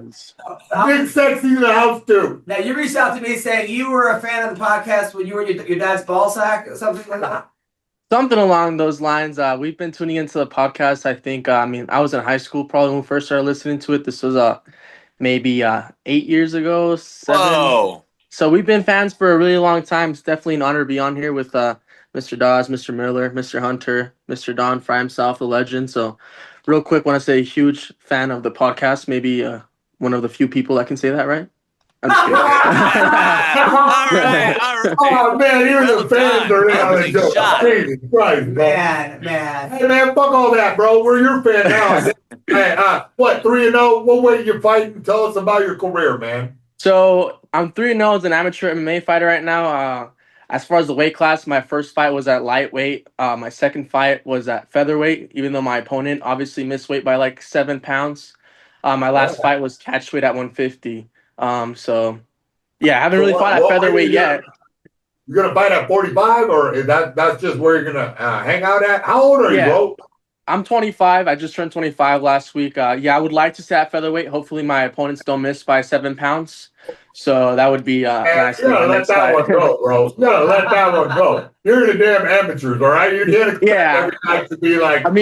S7: Big Sexy in the house, too.
S6: Now, you reached out to me saying you were a fan of the podcast when you were your dad's ball sack or something like that?
S10: Something along those lines. We've been tuning into the podcast, I think. I was in high school probably when we first started listening to it. This was maybe 8 years ago, 7.
S8: Whoa.
S10: So we've been fans for a really long time. It's definitely an honor to be on here with Mr. Dawes, Mr. Miller, Mr. Hunter, Mr. Don Fry himself, the legend. So real quick, want to say huge fan of the podcast. Maybe one of the few people that can say that, right? I'm just
S8: kidding. all right.
S7: Oh, man, even the fans are in on the joke. Crazy Christ, bro.
S6: Man.
S7: Hey, man, fuck all that, bro. We're your fan now. Hey, what, 3-0? What way you fighting? Tell us about your career, man.
S10: So I'm 3-0 as an amateur MMA fighter right now. As far as the weight class, my first fight was at lightweight. My second fight was at featherweight, even though my opponent obviously missed weight by like 7 pounds. My last fight was catchweight at 150. So, yeah, I haven't really fought at featherweight yet.
S7: You're going to fight at 45, or that's just where you're going to hang out at? How old are you, bro?
S10: I'm 25. I just turned 25 last week. I would like to stay at featherweight. Hopefully my opponents don't miss by 7 pounds. So that would be nice.
S7: You gotta let that one go, bro. You gotta let that one go. You're the damn amateurs, all right? You can't expect every night to be like as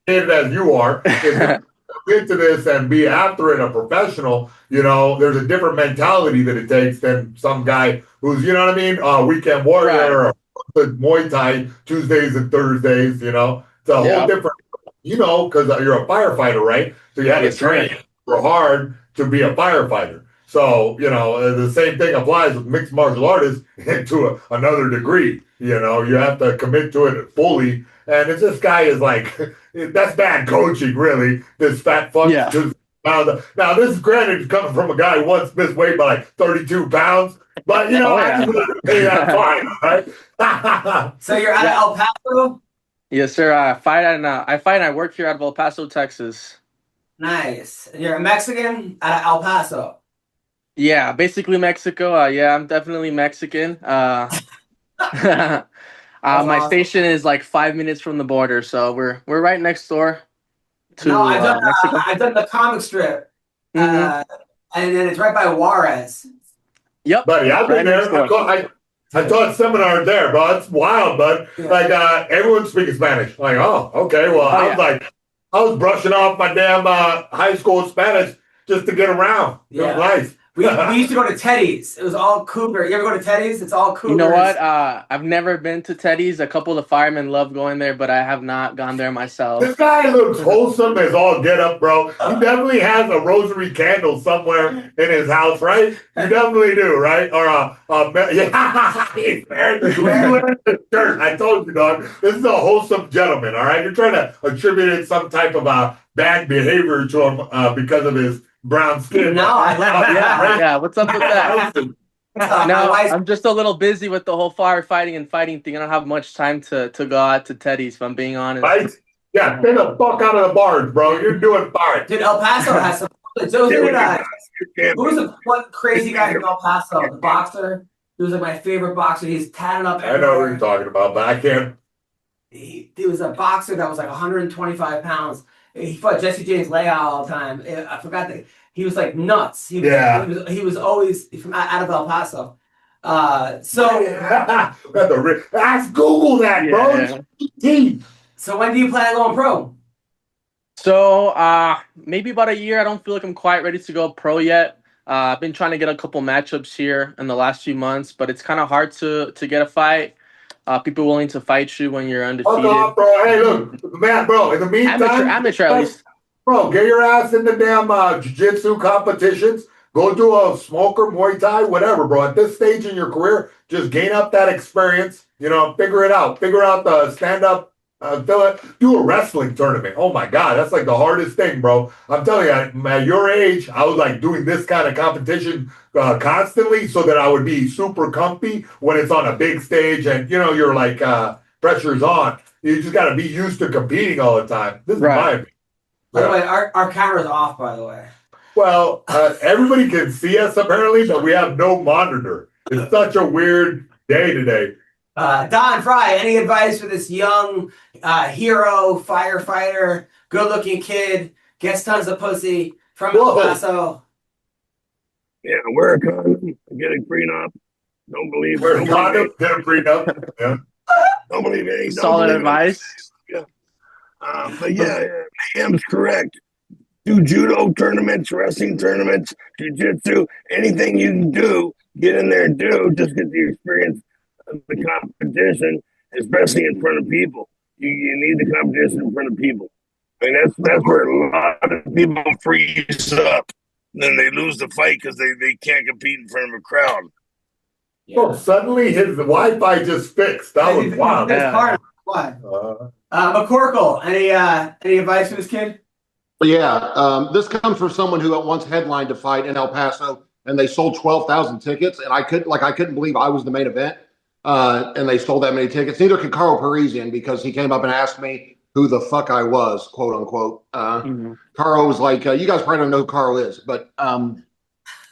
S7: dedicated as you are. If you get to this and be after it a professional, there's a different mentality that it takes than some guy who's, you know what I mean? Weekend warrior or Muay Thai Tuesdays and Thursdays, It's a whole different, because you're a firefighter, right? So you had to train hard to be a firefighter. So, the same thing applies with mixed martial artists to another degree. You have to commit to it fully. And if this guy is like, that's bad coaching, really. This fat fuck.
S10: Yeah.
S7: Now, this is granted coming from a guy who once missed weight by like 32 pounds. But, I can pay that fine, right?
S6: So you're out of El Paso?
S10: Yes, sir. I fight and I work here out of El Paso, Texas.
S6: Nice. And you're a Mexican out of El Paso?
S10: Yeah, basically Mexico. Yeah, I'm definitely Mexican. My
S6: awesome.
S10: station is like 5 minutes from the border, so we're right next door to Mexico.
S6: I've done the comic strip, and then it's right by Juarez.
S10: Yep,
S7: buddy, I've been there. I taught seminar there, bro. It's wild, bud. Yeah. Like everyone speaks Spanish. Like, oh, okay. Well, I was brushing off my damn high school Spanish just to get around. It was nice.
S6: We used to go to Teddy's. It was all cougar. You ever go to Teddy's? It's all cougars.
S10: You know what? I've never been to Teddy's. A couple of firemen love going there, but I have not gone there myself.
S7: This guy looks wholesome as all get up, bro. He definitely has a rosary candle somewhere in his house, right? You definitely do, right? Or he's wearing the shirt. I told you, dog. This is a wholesome gentleman, all right? You're trying to attribute some type of bad behavior to him because of his brown skin.
S6: No, I love it.
S10: Yeah. What's up with that? No, I'm just a little busy with the whole firefighting and fighting thing. I don't have much time to go out to Teddy's, if I'm being honest.
S7: Right? Yeah, get the fuck out of the bars, bro. You're doing fine.
S6: Dude, El Paso has some. Who's the one crazy guy from El Paso? The boxer. He was like my favorite boxer. He's tatted up everywhere.
S7: I know what you're talking about, but I can't.
S6: He was a boxer that was like 125 pounds. He fought Jesse James Leal all the time. I forgot that he was like nuts. He was always from out of El Paso. Let's
S7: Google that, bro.
S6: Yeah. So when do you plan on going pro?
S10: So maybe about a year. I don't feel like I'm quite ready to go pro yet. I've been trying to get a couple matchups here in the last few months, but it's kind of hard to get a fight. People willing to fight you when you're undefeated.
S7: Fuck off, bro. Hey, look, man, bro. In the meantime,
S10: amateur at least.
S7: Bro, get your ass in the damn jiu-jitsu competitions. Go do a smoker, Muay Thai, whatever, bro. At this stage in your career, just gain up that experience. Figure it out. Figure out the stand-up. Do a wrestling tournament. Oh my God, that's like the hardest thing, bro. I'm telling you, at your age, I was like doing this kind of competition constantly so that I would be super comfy when it's on a big stage and you're like pressure's on. You just got to be used to competing all the time. This is my opinion.
S6: By the way, our camera's off. By the way.
S7: Well, everybody can see us apparently, but we have no monitor. It's such a weird day today.
S6: Don Fry, any advice for this young hero firefighter, good-looking kid, gets tons of pussy from El Paso?
S9: Yeah, wear a condom, get a prenup. Don't believe
S7: wear a condom, get a prenup. Yeah.
S9: Don't believe it.
S10: Solid advice.
S9: Yeah. But yeah, Am's correct. Do judo tournaments, wrestling tournaments, jiu-jitsu, anything you can do, get in there and do. Just get the experience. The competition, especially in front of people. You need the competition in front of people. I mean, that's where a lot of people freeze up. And then they lose the fight because they can't compete in front of a crowd.
S7: Yeah. Oh, suddenly his Wi-Fi just fixed. That was wild.
S6: Mccoral, any advice for this kid?
S11: Yeah, this comes from someone who at once headlined a fight in El Paso, and they sold 12,000 tickets, and I couldn't believe I was the main event. And they sold that many tickets. Neither could Carl Parisian because he came up and asked me who the fuck I was, quote unquote. Carl was like, you guys probably don't know who Carl is, but I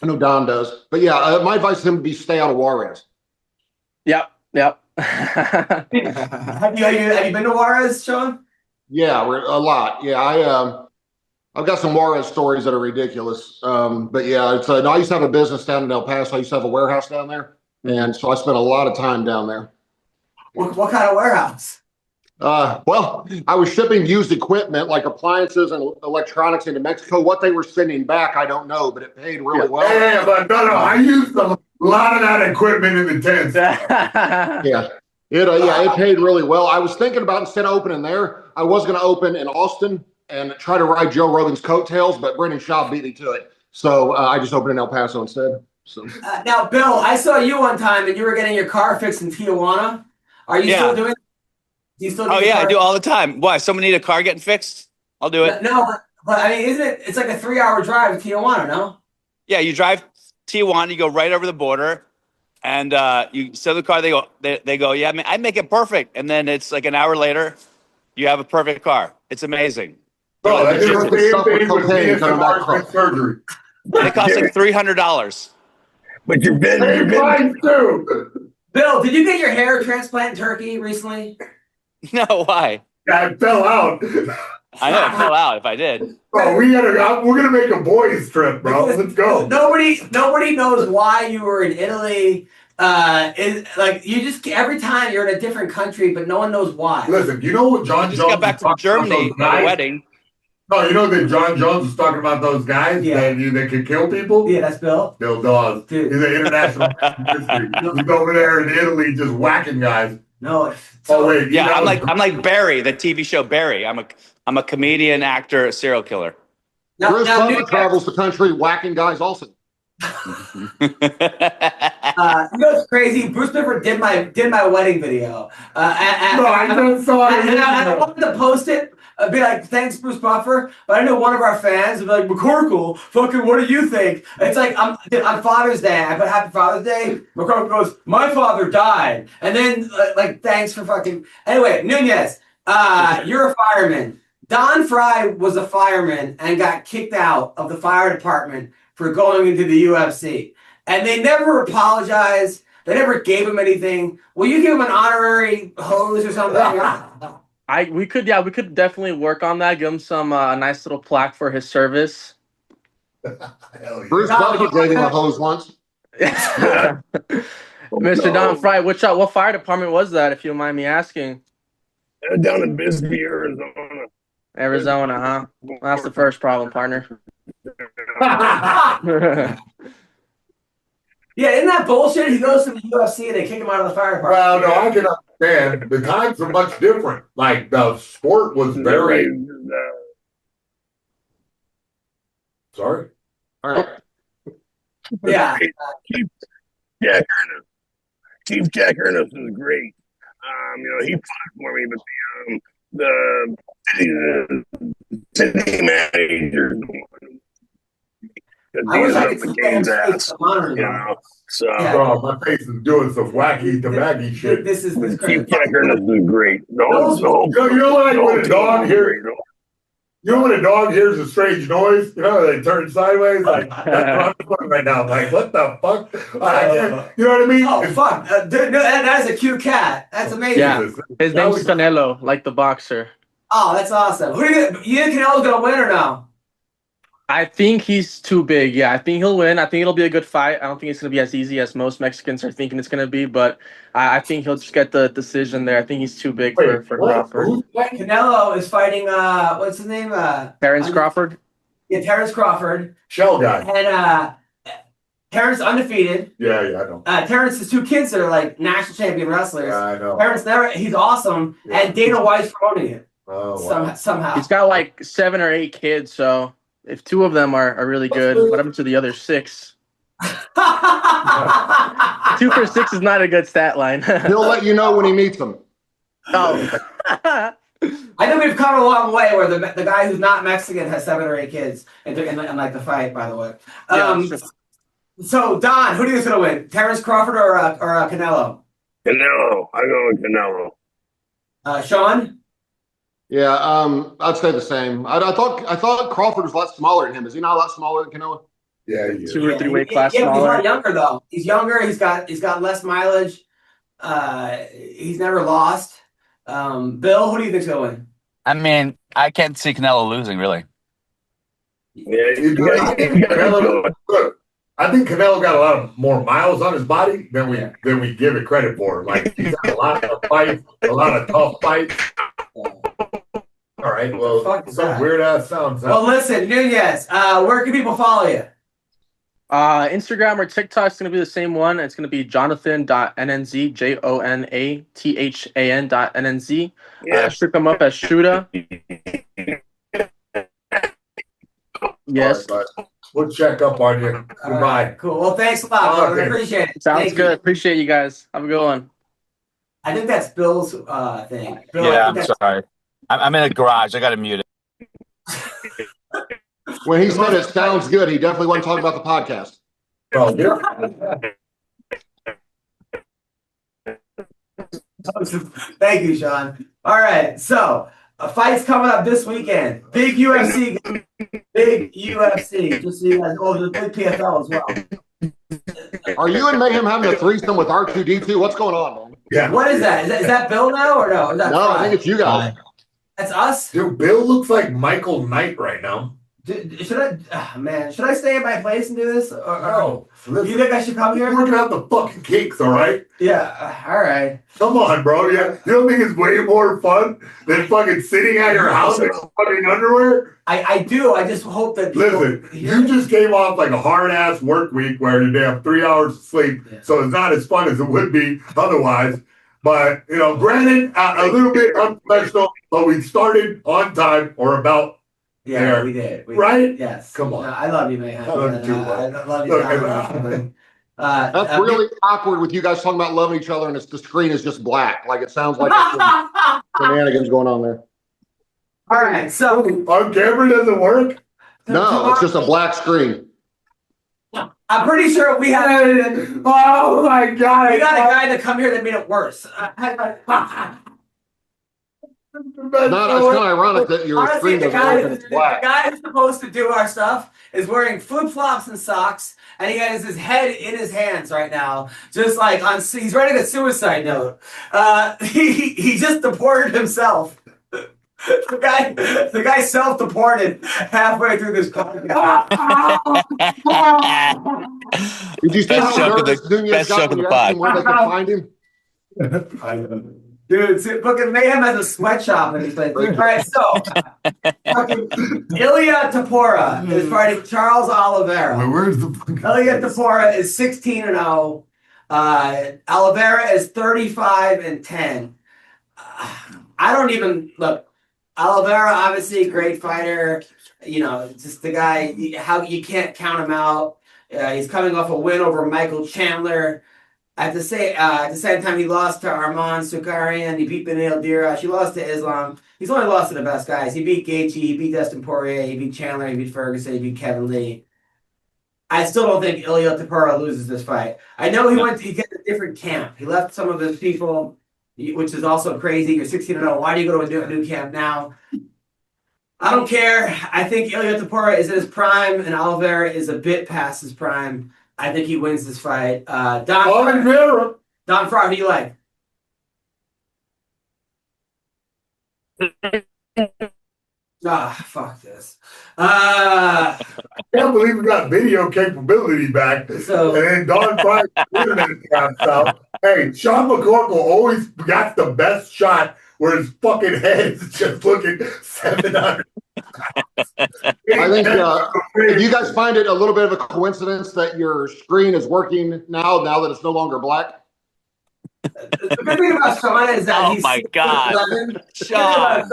S11: know Don does. But yeah, my advice to him would be stay out of Juarez.
S10: Yep.
S6: Have you been to Juarez, Sean?
S11: Yeah, a lot. Yeah, I've got some Juarez stories that are ridiculous. But yeah, it's I used to have a business down in El Paso. I used to have a warehouse down there. And so I spent a lot of time down there.
S6: What kind of warehouse?
S11: Well, I was shipping used equipment like appliances and electronics into Mexico. What they were sending back, I don't know, but it paid really well.
S7: Yeah, but no, I used a lot of that equipment in the tents.
S11: It paid really well. I was thinking about instead of opening there, I was going to open in Austin and try to ride Joe Rogan's coattails, but Brendan Schaub beat me to it. So I just opened in El Paso instead. So
S6: now, Bill, I saw you one time and you were getting your car fixed in Tijuana. Are you still doing? Do you still?
S8: Oh yeah, I do all the time. Why? Someone need a car getting fixed? I'll do it.
S6: No, but I mean, isn't it? It's like a 3-hour drive to Tijuana, no?
S8: Yeah, you drive Tijuana, you go right over the border, and you sell the car. They go, yeah, I make it perfect, and then it's like an hour later, you have a perfect car. It's amazing.
S7: Bro, that's just the same thing with surgery.
S8: It costs like $300.
S9: But you're been
S7: too.
S6: Bill, did you get your hair transplant in Turkey recently?
S8: No, why?
S7: Yeah, it fell out.
S8: I know it fell out if I did.
S7: Bro, we're gonna make a boys trip, bro. Let's go.
S6: Nobody knows why you were in Italy. Like you just every time you're in a different country, but no one knows why.
S7: Listen, you know what Jon Jones
S8: got back from Germany at a wedding.
S7: No, you know that Jon Jones was talking about those guys that could kill people?
S6: Yeah, that's Bill.
S7: Bill Dawes. Dude. He's an international history. He's over there in Italy just whacking guys.
S6: No.
S7: Oh wait.
S8: Yeah, I'm like Barry, the TV show Barry. I'm a comedian, actor, serial killer.
S11: Bruce Buffer travels the country whacking guys also.
S6: You know what's crazy? Bruce Buffer did my wedding video.
S7: I saw it.
S6: And I wanted to post it. I'd be like, thanks, Bruce Buffer. But I know one of our fans would be like, McCoral, fucking, what do you think? It's like, on Father's Day, I put Happy Father's Day. McCoral goes, my father died. And then, like, thanks for fucking. Anyway, Nunez, you're a fireman. Don Fry was a fireman and got kicked out of the fire department for going into the UFC. And they never apologized. They never gave him anything. Will you give him an honorary hose or something?
S10: We could definitely work on that. Give him some nice little plaque for his service.
S11: Bruce Buffer gave him a hose once.
S10: Mr. Don Fry, what fire department was that, if you don't mind me asking?
S9: Down in Bisbee, Arizona.
S10: Arizona, huh? Well, that's the first problem, partner.
S6: Yeah, isn't that bullshit? He goes to the UFC and they kick him out of the fire department.
S7: Well, no, I can understand. The times are much different. Like, the sport was very... Sorry?
S11: All right.
S6: Yeah.
S9: Chief Jack Ernest is great. He fought for me, but the city manager,
S6: I wish I could see him
S9: ass, So
S7: bro, my face is doing some wacky tobacco shit.
S6: This is
S9: Chief Jack Ernest is great.
S7: You know like when a dog hears when a dog hears a strange noise, they turn sideways. Like that's what I'm doing right now. Like, what the fuck? You know what I mean?
S6: Oh fuck! That is a cute cat. That's amazing.
S10: Yeah, his name's Canelo, like the boxer.
S6: Oh, that's awesome. Who do you think Canelo's gonna win or no?
S10: I think he's too big. Yeah, I think he'll win. I think it'll be a good fight. I don't think it's going to be as easy as most Mexicans are thinking it's going to be, but I think he'll just get the decision there. I think he's too big for Crawford.
S6: Canelo is fighting, what's his name?
S10: Terrence Crawford?
S6: Yeah, Terrence Crawford.
S7: Shell guy.
S6: And Terrence undefeated.
S7: Yeah, I know.
S6: Terrence has 2 kids that are like national champion wrestlers.
S7: Yeah, I know.
S6: Terrence, he's awesome, and Dana White's promoting it.
S7: Oh, wow.
S6: Somehow.
S10: He's got like 7 or 8 kids, so... If 2 of them are really good, what happened to the other 6? 2 for 6 is not a good stat line.
S11: He'll let you know when he meets them.
S10: Oh.
S6: I think we've come a long way where the guy who's not Mexican has 7 or 8 kids in like the fight, by the way.
S10: Sure.
S6: So, Don, who do you think's going to win? Terrence Crawford or Canelo?
S9: Canelo. I go with Canelo.
S6: Sean?
S11: Yeah, I'd say the same. I thought Crawford was a lot smaller than him. Is he not a lot smaller than Canelo?
S7: Yeah, he is.
S10: 2 or 3 weight class
S6: smaller. He's not younger though. He's younger. He's got less mileage. He's never lost. Bill, who do you think's going to win?
S8: I mean, I can't see Canelo losing, really.
S9: Yeah,
S7: I think Canelo got a lot more miles on his body than we give it credit for. Like, he's got a lot of fights, a lot of tough fights. All right, well, some weird ass sounds.
S6: Well, listen, Nunez, where can people follow you?
S10: Instagram or TikTok is going to be the same one. It's going to be jonathan.nnz, JONATHAN.NNZ. Shoot them up as Shooter. Yes.
S7: All right, bud. We'll check up on you. Goodbye.
S6: Right, cool. Well, thanks a lot, brother.
S7: Okay.
S6: Appreciate it.
S10: Sounds
S6: Thank
S10: good.
S6: you.
S10: Appreciate you guys. Have a good one.
S6: I think that's Bill's thing. Bill,
S8: Yeah,
S6: I
S8: I'm
S6: think that's-
S8: sorry. I'm in a garage. I got to mute it.
S11: When he said it sounds good, he definitely wasn't talking about the podcast.
S7: Bro,
S6: Thank you, Sean. All right, so a fight's coming up this weekend. Big UFC, big UFC. Just so you guys know, the big PFL as well.
S11: Are you and Mayhem having a threesome with R2D2? What's going on, man?
S7: Yeah.
S6: What is that? Is that Bill now or no? Is that
S11: No, I
S6: Fry?
S11: think it's you guys.
S6: That's us.
S7: Dude, Bill looks like Michael Knight right now.
S6: Should I stay at my place and do this?
S7: No.
S6: You think I should come here?
S7: You're working out the fucking cakes, all right?
S6: Yeah. All right.
S7: Come on, bro. Yeah. You don't think it's way more fun than fucking sitting at your house in fucking underwear?
S6: I do. I just hope that people
S7: Listen, you just came off like a hard-ass work week where you have 3 hours of sleep, so it's not as fun as it would be otherwise. But, you know, granted, a little bit unprofessional, but we started on time or about
S6: Yeah,
S7: there.
S6: we did.
S7: Right?
S6: Yes.
S7: Come on.
S6: No, I love you, man.
S7: I love you too, bro.
S6: I love you.
S7: Look,
S6: John.
S11: That's really awkward with you guys talking about loving each other and the screen is just black. Like it sounds like there's some shenanigans going on there.
S6: All right, so
S7: on camera doesn't work?
S11: No, it's just a black screen.
S6: I'm pretty sure we had.
S7: Oh my God!
S6: We got a guy to come here that made it worse.
S11: It's kind of ironic that your
S6: Honestly,
S11: screen doesn't work and it's
S6: the
S11: black.
S6: guy who's supposed to do our stuff is wearing flip-flops and socks, and he has his head in his hands right now, just like he's writing a suicide note. He just deported himself. The guy self-deported halfway through this podcast.
S11: Did you see
S8: Best
S11: how
S8: joke of
S11: nervous
S8: the-
S11: Nunez
S8: best
S11: got
S8: joke
S11: when
S8: of
S11: you
S8: the
S11: asked him
S8: pod.
S11: where they could find him?
S6: Dude, fucking Mayhem has a sweatshop in his place. All right, so fucking Ilya Tapora is fighting Charles Oliveira.
S7: Where's the fucking
S6: Ilya Tapora is 16-0. Oliveira is 35-10. I don't even look. Oliveira, obviously, great fighter. You know, just the guy. How you can't count him out. He's coming off a win over Michael Chandler. At the same time, he lost to Arman Sukarian. He beat Beneil Dirac. He lost to Islam. He's only lost to the best guys. He beat Gaethje. He beat Dustin Poirier. He beat Chandler. He beat Ferguson. He beat Kevin Lee. I still don't think Ilya Tapora loses this fight. I know he gets a different camp. He left some of his people, which is also crazy. You're 16-0. Why do you go to a new camp now? I don't care. I think Ilya Tapora is in his prime, and Oliveira is a bit past his prime. I think he wins this fight. Don Fryer, who do you like? Fuck this.
S7: I can't believe we got video capability back.
S6: So,
S7: and then Don Fryer internet comes out. Hey, Sean McCoral always got the best shot where his fucking head is just looking 700.
S11: I think if you guys find it a little bit of a coincidence that your screen is working now that it's no longer black.
S6: the good thing about Sean is that
S8: Oh my God.
S6: Sean.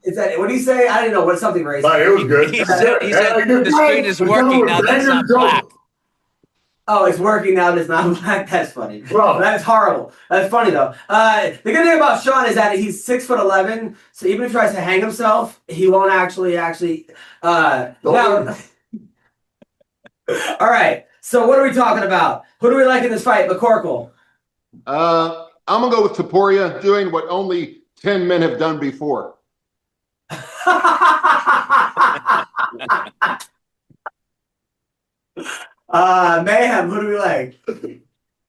S6: Is that what do you say? I didn't know. What's something racist?
S7: But it was good.
S8: He said the screen is working now. That's not black.
S6: Oh, it's working now. It's not black. That's funny.
S7: Bro.
S6: That's horrible. That's funny though. The good thing about Sean is that he's 6'11", so even if he tries to hang himself, he won't actually. Now, all right. So what are we talking about? Who do we like in this fight? McCoral.
S11: I'm gonna go with Taporia doing what only 10 men have done before.
S6: Mayhem. Who do we like?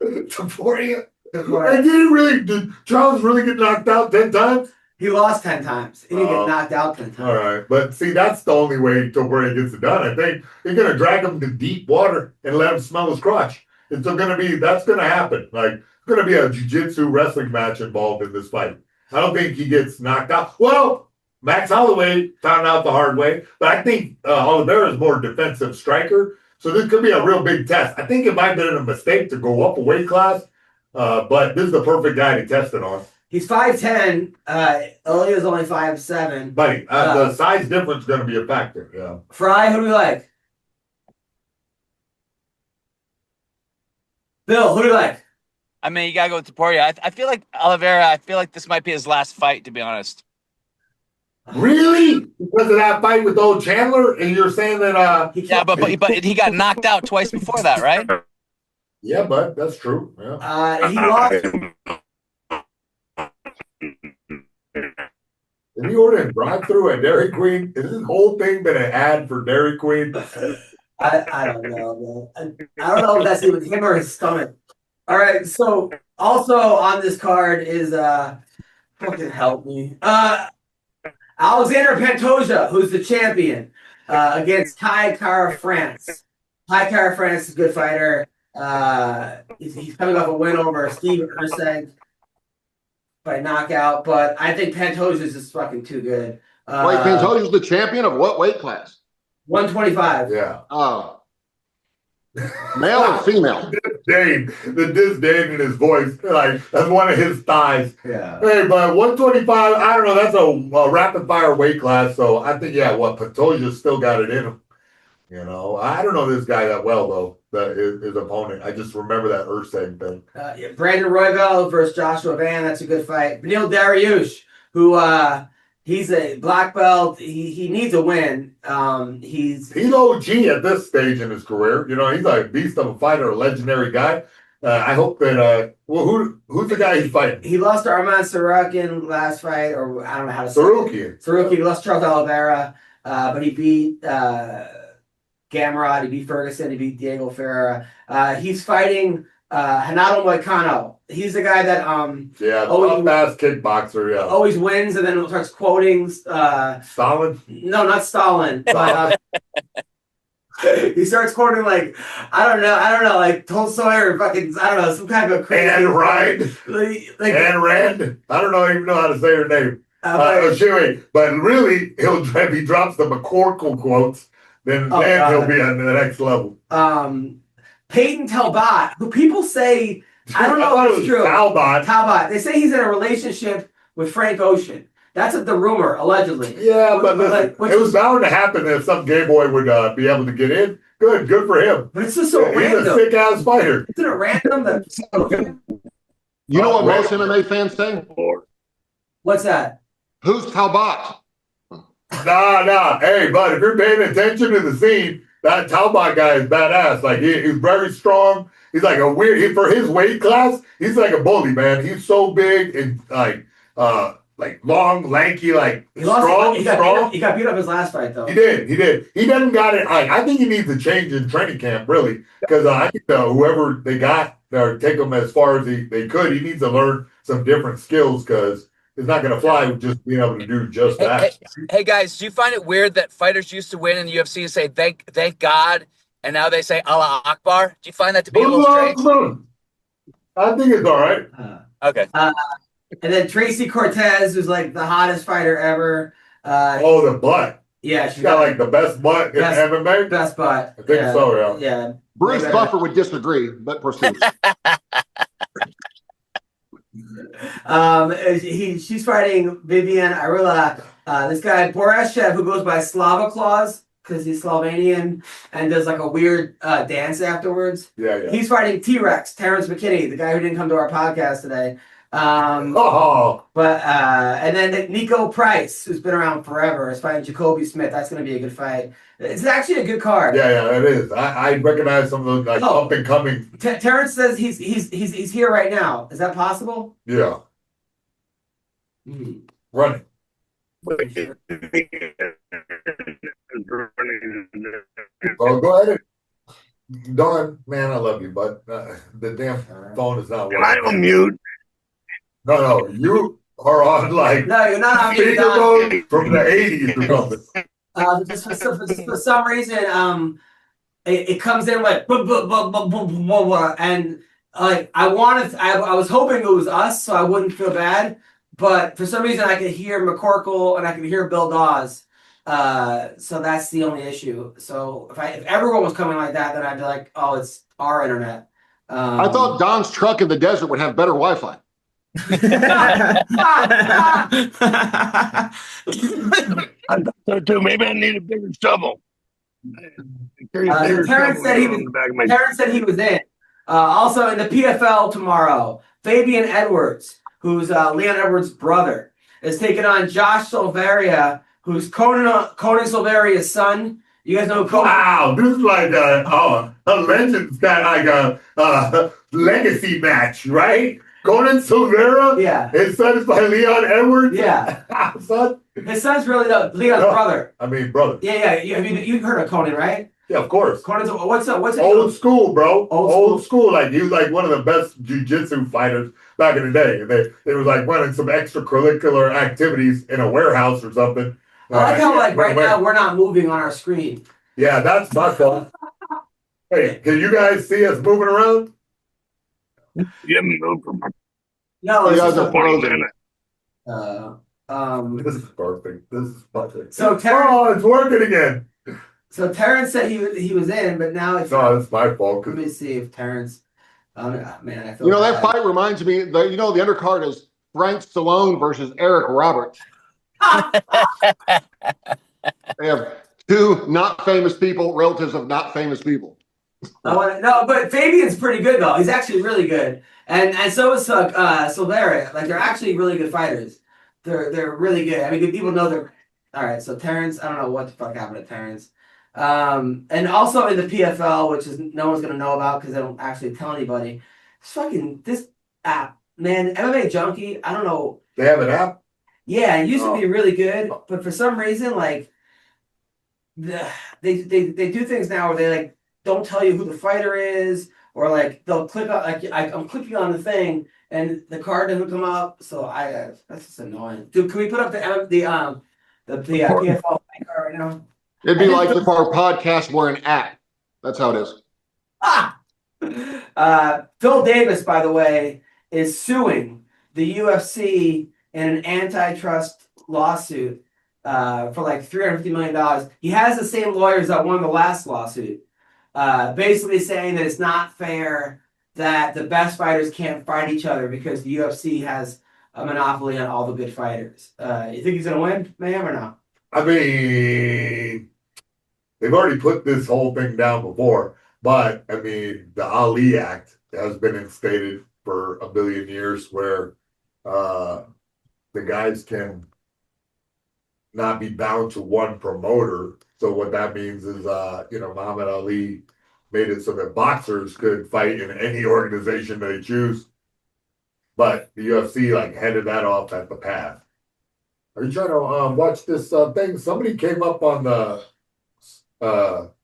S7: Taporia. Did Charles really get knocked out 10 times?
S6: He lost 10 times. He didn't get knocked out 10 times.
S7: All right. But see, that's the only way Taporia gets it done. I think you're going to drag him to deep water and let him smell his crotch. That's going to happen. Like, it's going to be a jiu-jitsu wrestling match involved in this fight. I don't think he gets knocked out. Well, Max Holloway found out the hard way, but I think Oliveira is more defensive striker. So this could be a real big test. I think it might have been a mistake to go up a weight class, but this is the perfect guy to test it on.
S6: He's 5'10". Ilya's only 5'7".
S7: Buddy, the size difference is going to be a factor. Yeah.
S6: Fry, who do we like? Bill, who do you like?
S8: I mean, you gotta go with Taporia. I feel like Oliveira. I feel like this might be his last fight, to be honest.
S7: Really? Because of that fight with old Chandler, and you're saying that?
S8: Yeah, but he got knocked out twice before that, right?
S7: Yeah, but that's true. Yeah.
S6: He lost.
S7: Did he order a drive-through at Dairy Queen? Is this whole thing been an ad for Dairy Queen?
S6: I don't know, man. I don't know if that's even him or his stomach. All right, so also on this card is fucking help me. Alexander Pantoja, who's the champion, against Tai Kara France. Tai Kara France is a good fighter. He's coming off a win over Steve Erceg by knockout, but I think Pantoja is just fucking too good.
S11: Wait, Pantoja's the champion of what weight class?
S6: 125.
S7: Yeah.
S11: Oh. Male or female?
S7: The disdain in his voice, like that's one of his thighs.
S6: Yeah.
S7: Hey, but 125, I don't know. That's a rapid fire weight class. So I think, Pantoja still got it in him. You know, I don't know this guy that well though. His opponent. I just remember that Erceg thing.
S6: Brandon Royval versus Joshua Van. That's a good fight. Benil Dariush, who he's a black belt. He needs a win. He's
S7: OG at this stage in his career. You know, he's like a beast of a fighter, a legendary guy. I hope that who's the guy he's fighting?
S6: He lost to Arman Sorokin last fight, or I don't know how to say
S7: it.
S6: Sorokin. He lost to Charles Oliveira, but he beat Gamrot, he beat Ferguson, he beat Diego Ferreira. He's fighting Renato Moicano. He's the guy that
S7: tough-ass kickboxer, yeah.
S6: Always wins and then starts quoting
S7: Stalin?
S6: No, not Stalin. But he starts quoting like I don't know, like Tolstoy or fucking some kind of a crazy
S7: Anne Rand. Anne Rand. I don't even know how to say her name. But really, if he drops the McCoral quotes, then he'll be on the next level.
S6: Peyton Talbot, who people say, I don't know if it's true. Talbot. They say he's in a relationship with Frank Ocean. That's the rumor, allegedly.
S7: Yeah, but listen, it was bound to happen if some gay boy would be able to get in. Good for him.
S6: But it's just so random.
S7: He's a sick-ass fighter.
S6: Isn't it random?
S11: You know what most MMA fans say?
S6: What's that?
S11: Who's Talbot?
S7: Nah. Hey, bud, if you're paying attention to the scene, that Talbot guy is badass. Like, he's very strong. He's like for his weight class, he's like a bully, man. He's so big and like long, lanky, like strong.
S6: He got beat up his last fight, though.
S7: He did. He doesn't got it. I think he needs a change in training camp, really, because I think whoever they got or take him as far as they could, he needs to learn some different skills because it's not going to fly with just being able to do just that.
S8: Hey, guys, do you find it weird that fighters used to win in the UFC and say thank God, and now they say Allah Akbar? Do you find that to be a little strange?
S7: I think it's all right.
S8: Okay.
S6: And then Tracy Cortez, who's like the hottest fighter ever.
S7: The butt.
S6: Yeah,
S7: she's got like the best butt in MMA.
S6: Best butt.
S7: I think so.
S6: Yeah.
S11: Bruce Buffer would disagree, but proceed.
S6: She's fighting Vivian Arula. This guy Borashev, who goes by Slava Claus because he's Slovenian and does like a weird dance afterwards.
S7: Yeah.
S6: He's fighting T-Rex, Terrence McKinney, the guy who didn't come to our podcast today. And then Nico Price, who's been around forever, is fighting Jacoby Smith. That's going to be a good fight. It's actually a good card.
S7: Yeah, it is. I recognize some of those up and coming.
S6: Terrence says he's here right now. Is that possible?
S7: Yeah. Running. Well, go ahead. Don, man, I love you, but the damn phone is not working.
S9: I'm on mute.
S7: No, you are on like
S6: no, you're not on
S7: speaker mode from the 80s or something.
S6: Just for some reason, it comes in like and like I was hoping it was us, so I wouldn't feel bad. But for some reason, I could hear McCoral and I could hear Bill Dawes. So that's the only issue. So if everyone was coming like that, then I'd be like, oh, it's our internet.
S11: I thought Don's truck in the desert would have better Wi-Fi.
S9: I thought so too. Maybe I need a bigger shovel.
S6: Terrence said he was in. Also in the PFL tomorrow, Fabian Edwards, who's Leon Edwards' brother, is taking on Josh Silveria, who's Conan Silveria's son. You guys know Conan?
S7: Wow, this is like a Legends got like a legacy match, right? Conan Silveira?
S6: Yeah.
S7: His son is by Leon Edwards?
S6: Yeah.
S7: Son?
S6: His son's really Leon's brother.
S7: I mean, brother.
S6: Yeah. You've heard of Conan, right?
S7: Yeah, of course.
S6: Conan's what's it?
S7: Old school, bro.
S6: Old
S7: school. Like he was like one of the best jiu-jitsu fighters back in the day. And they was like running some extracurricular activities in a warehouse or something.
S6: I like how right now we're not moving on our screen.
S7: Yeah, that's my fault. Hey, can you guys see us moving around?
S9: You moved from
S6: No,
S11: you guys are frozen.
S7: This is perfect. This is perfect.
S6: So
S7: it's working again.
S6: So Terrence said he was in, but now it's
S7: it's my fault.
S6: Let me see if Terrence. Man, I feel
S11: that fight reminds me. The undercard is Frank Stallone versus Eric Roberts. They have two not famous people, relatives of not famous people.
S6: No, but Fabian's pretty good though. He's actually really good, and so is Silveria. Like they're actually really good fighters. They're really good. I mean, people know they're all right. So Terrence, I don't know what the fuck happened to Terrence. And also in the PFL, which is no one's gonna know about because they don't actually tell anybody. This app, man, MMA Junkie. I don't know.
S7: They have an app.
S6: Yeah, it used to be really good, but for some reason, like they do things now where they like don't tell you who the fighter is, or like they'll click on I'm clicking on the thing and the card doesn't come up. So that's just annoying. Dude, can we put up the PFL fight card right now?
S11: It'd be like if our podcast were an app. That's how it is.
S6: Phil Davis, by the way, is suing the UFC in an antitrust lawsuit for like $350 million. He has the same lawyers that won the last lawsuit, basically saying that it's not fair that the best fighters can't fight each other because the UFC has a monopoly on all the good fighters. You think he's going to win, Mayhem, or no?
S7: I mean, they've already put this whole thing down before, but I mean, the Ali Act has been instated for a billion years where the guys can not be bound to one promoter. So what that means is, Muhammad Ali made it so that boxers could fight in any organization they choose. But the UFC like headed that off at the path. Are you trying to watch this thing? Somebody came up on the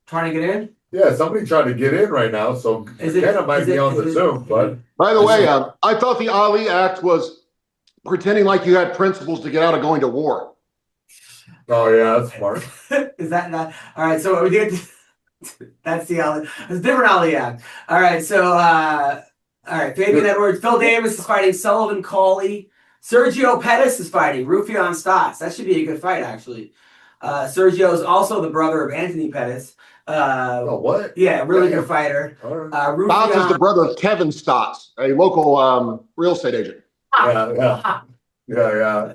S6: trying to get in.
S7: Yeah, somebody trying to get in right now. So Kenna might be on the Zoom. But
S11: by the way, I thought the Ali Act was pretending like you had principles to get out of going to war.
S7: Oh yeah, that's smart.
S6: Is that not all right? So we did. That's the Ali. It's a different Ali Act. All right. So all right. Fabian Edwards, Phil Davis is fighting Sullivan Cauley. Sergio Pettis is fighting Rufián Stotts. That should be a good fight, actually. Sergio is also the brother of Anthony Pettis.
S7: What?
S6: Yeah, really good fighter.
S11: Stotts is the brother of Kevin Stotts, a local real estate agent.
S7: Yeah.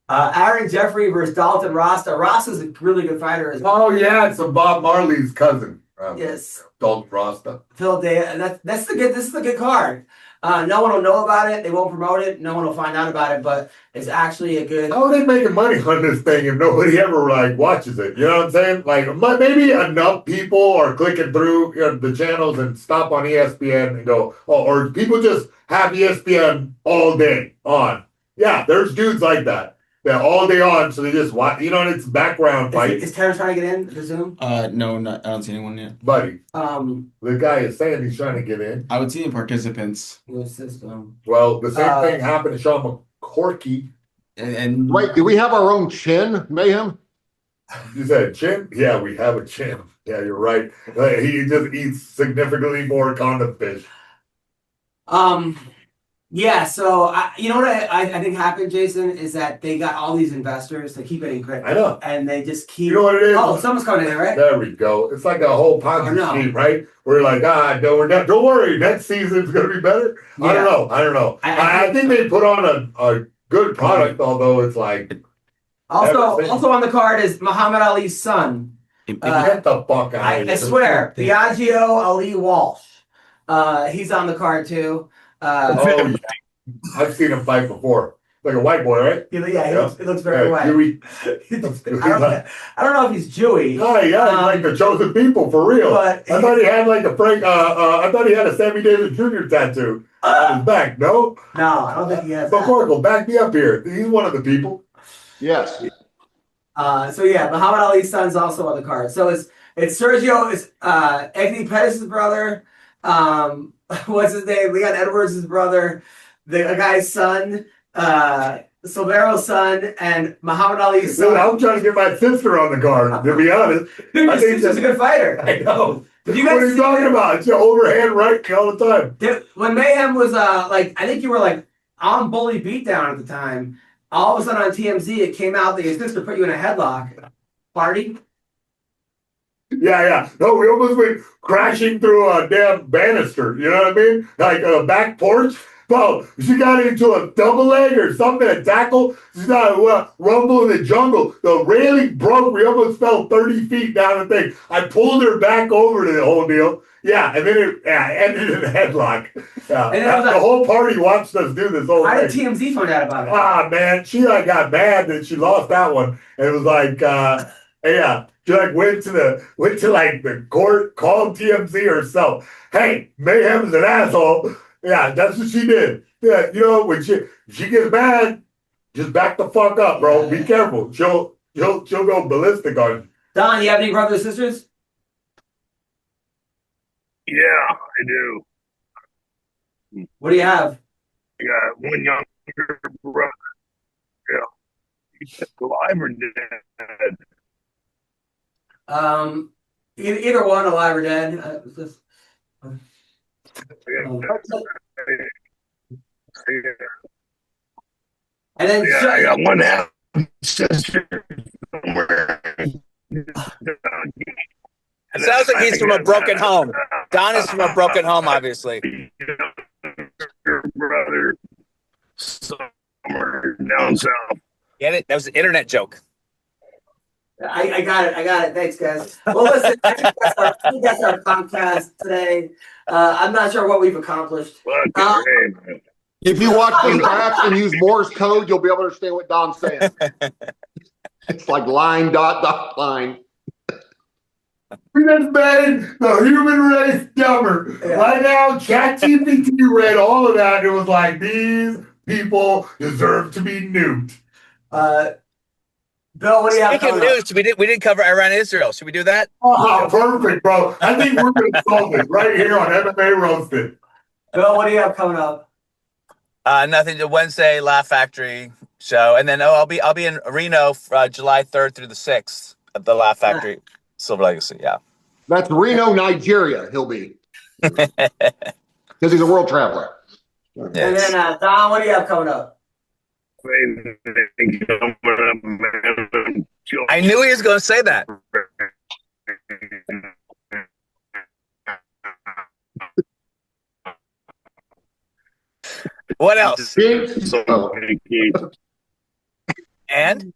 S6: Aaron Jeffrey versus Dalton Rasta. Rasta's a really good fighter as well.
S7: Oh yeah, it's Bob Marley's cousin.
S6: Yes.
S7: Dalton Rasta.
S6: Phil Davis. This is a good card. No one will know about it. They won't promote it. No one will find out about it. But it's actually a good.
S7: How are they making money on this thing if nobody ever like watches it? You know what I'm saying? Like maybe enough people are clicking through the channels and stop on ESPN and go, or people just have ESPN all day on. Yeah, there's dudes like that. They're all day on, so they just watch. You know, and it's background fights.
S6: Is Terrence trying to get in the Zoom?
S1: No, I don't see anyone yet.
S7: Buddy,
S6: the
S7: guy is saying he's trying to get in.
S1: I would see participants.
S7: Well, the same thing happened to Sean McCorkey.
S1: And
S11: wait, do we have our own chin, Mayhem?
S7: You said chin? Yeah, we have a chin. Yeah, you're right. He just eats significantly more condom fish.
S6: Yeah, so you know what I think happened, Jason, is that they got all these investors to keep getting credit.
S7: I know.
S6: And they just keep.
S7: You know what it is?
S6: Oh, someone's coming in, right?
S7: There we go. It's like a whole Ponzi scheme, right? We're like, don't worry, next season's going to be better. Yeah. I don't know. I think they put on a good product, although it's like.
S6: Also on the card is Muhammad Ali's son.
S7: Get the fuck out of here.
S6: I swear, Biagio Ali Walsh. He's on the card too.
S7: I've seen him fight before. Like a white boy, right?
S6: He looks very white.
S7: Jewy.
S6: I don't know if he's Jewy.
S7: Oh yeah, he's like the chosen people for real. But I thought he had like a Frank. I thought he had a Sammy Davis Jr. tattoo on his back. No,
S6: I don't think he has.
S7: But Marco, back me up here. He's one of the people.
S11: Yes.
S6: So yeah, Muhammad Ali's son's also on the card. So it's Sergio, it's Anthony Pettis' brother. What's his name? Leon Edwards' brother. The guy's son. Silvero's son, and Muhammad Ali's son.
S7: I'm trying to get my sister on the card, to be honest.
S6: I think she's a good fighter.
S7: I know.
S6: What are
S7: you talking about? It's an overhand right all the time.
S6: When Mayhem was I think you were like on Bully Beatdown at the time. All of a sudden on TMZ, it came out that your sister put you in a headlock. Party?
S7: Yeah. No, we almost went crashing through a damn banister. You know what I mean? Like a back porch. Bro, she got into a double leg or something, a tackle. She got rumble in the jungle. The railing broke. We almost fell 30 feet down the thing. I pulled her back over to the whole deal. Yeah, and then it ended in a headlock. Yeah. And the whole party watched us do this whole thing.
S6: How did TMZ find out about it?
S7: Man, she got mad that she lost that one. And it was like, yeah. She went to the court, called TMZ herself. Hey, Mayhem's an asshole. Yeah, that's what she did. Yeah, when she gets mad, just back the fuck up, bro. Be careful. She'll go ballistic on you.
S6: Don, you have any brothers or sisters?
S9: Yeah, I do.
S6: What do you have?
S9: I got one younger brother. Yeah. He's alive or dead?
S6: Either one, alive or dead. And then
S9: I got one half sister somewhere.
S8: It sounds like he's from a broken home. Don is from a broken home, obviously.
S9: Your brother somewhere down south.
S8: Get it? That was an internet joke.
S6: I got it. Thanks, guys. Well, listen, I think that's our podcast today. I'm not sure what we've accomplished.
S11: If you watch these graphs and use Morse code, you'll be able to understand what Don's saying. It's like line, dot, dot, line.
S7: We just made the human race dumber. Yeah. Right now, ChatGPT read all of that. And it was like, these people deserve to be nuked.
S6: Bill, what do you have?
S8: Speaking of news, we didn't cover Iran and Israel. Should we do that?
S7: Oh, perfect, bro. I think we're going to solve it right here on MMA Roasted.
S6: Bill, what do you have coming up?
S8: Nothing. The Wednesday Laugh Factory show, and then I'll be in Reno July 3rd through the 6th at the Laugh Factory Silver Legacy. Yeah,
S11: that's Reno, Nigeria. He'll be because he's a world traveler.
S6: Yes. And then Don, what do you have coming up?
S8: I knew he was going to say that. What else? And?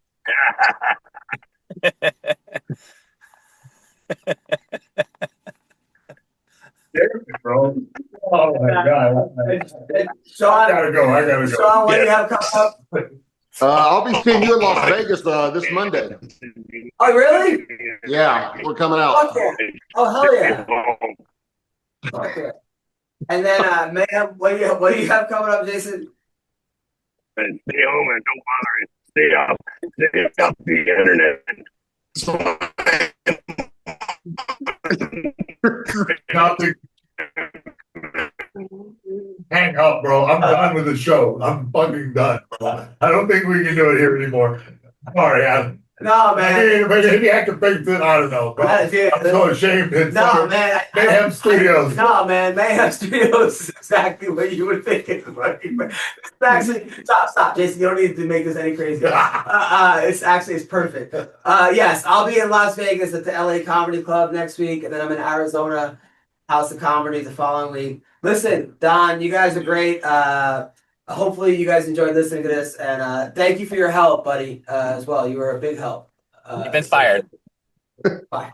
S7: Bro. Oh my God.
S6: Sean,
S7: I gotta go.
S6: Sean, what do you have coming up?
S11: I'll be seeing you in Las Vegas this Monday.
S6: Oh, really?
S11: Yeah, we're coming out.
S6: Okay. Oh, hell yeah. Okay. And then, man, what do you have coming up, Jason?
S9: Stay home and don't bother it. Stay off the internet.
S7: Hang up, bro. I'm done with the show. I'm fucking done, bro. I don't think we can do it here anymore. Sorry,
S6: No, man.
S7: I mean, maybe I can think that. I don't know. But I'm so ashamed. It's
S6: no, man.
S7: Mayhem Studios.
S6: No, man. Mayhem Studios is exactly what you would think. It's actually stop, Jason. You don't need to make this any crazier. It's perfect. Yes, I'll be in Las Vegas at the LA Comedy Club next week, and then I'm in Arizona, House of Comedy the following week. Listen, Don, you guys are great. Hopefully you guys enjoyed listening to this, and thank you for your help, buddy, as well. You were a big help.
S8: You've been fired.
S6: Bye.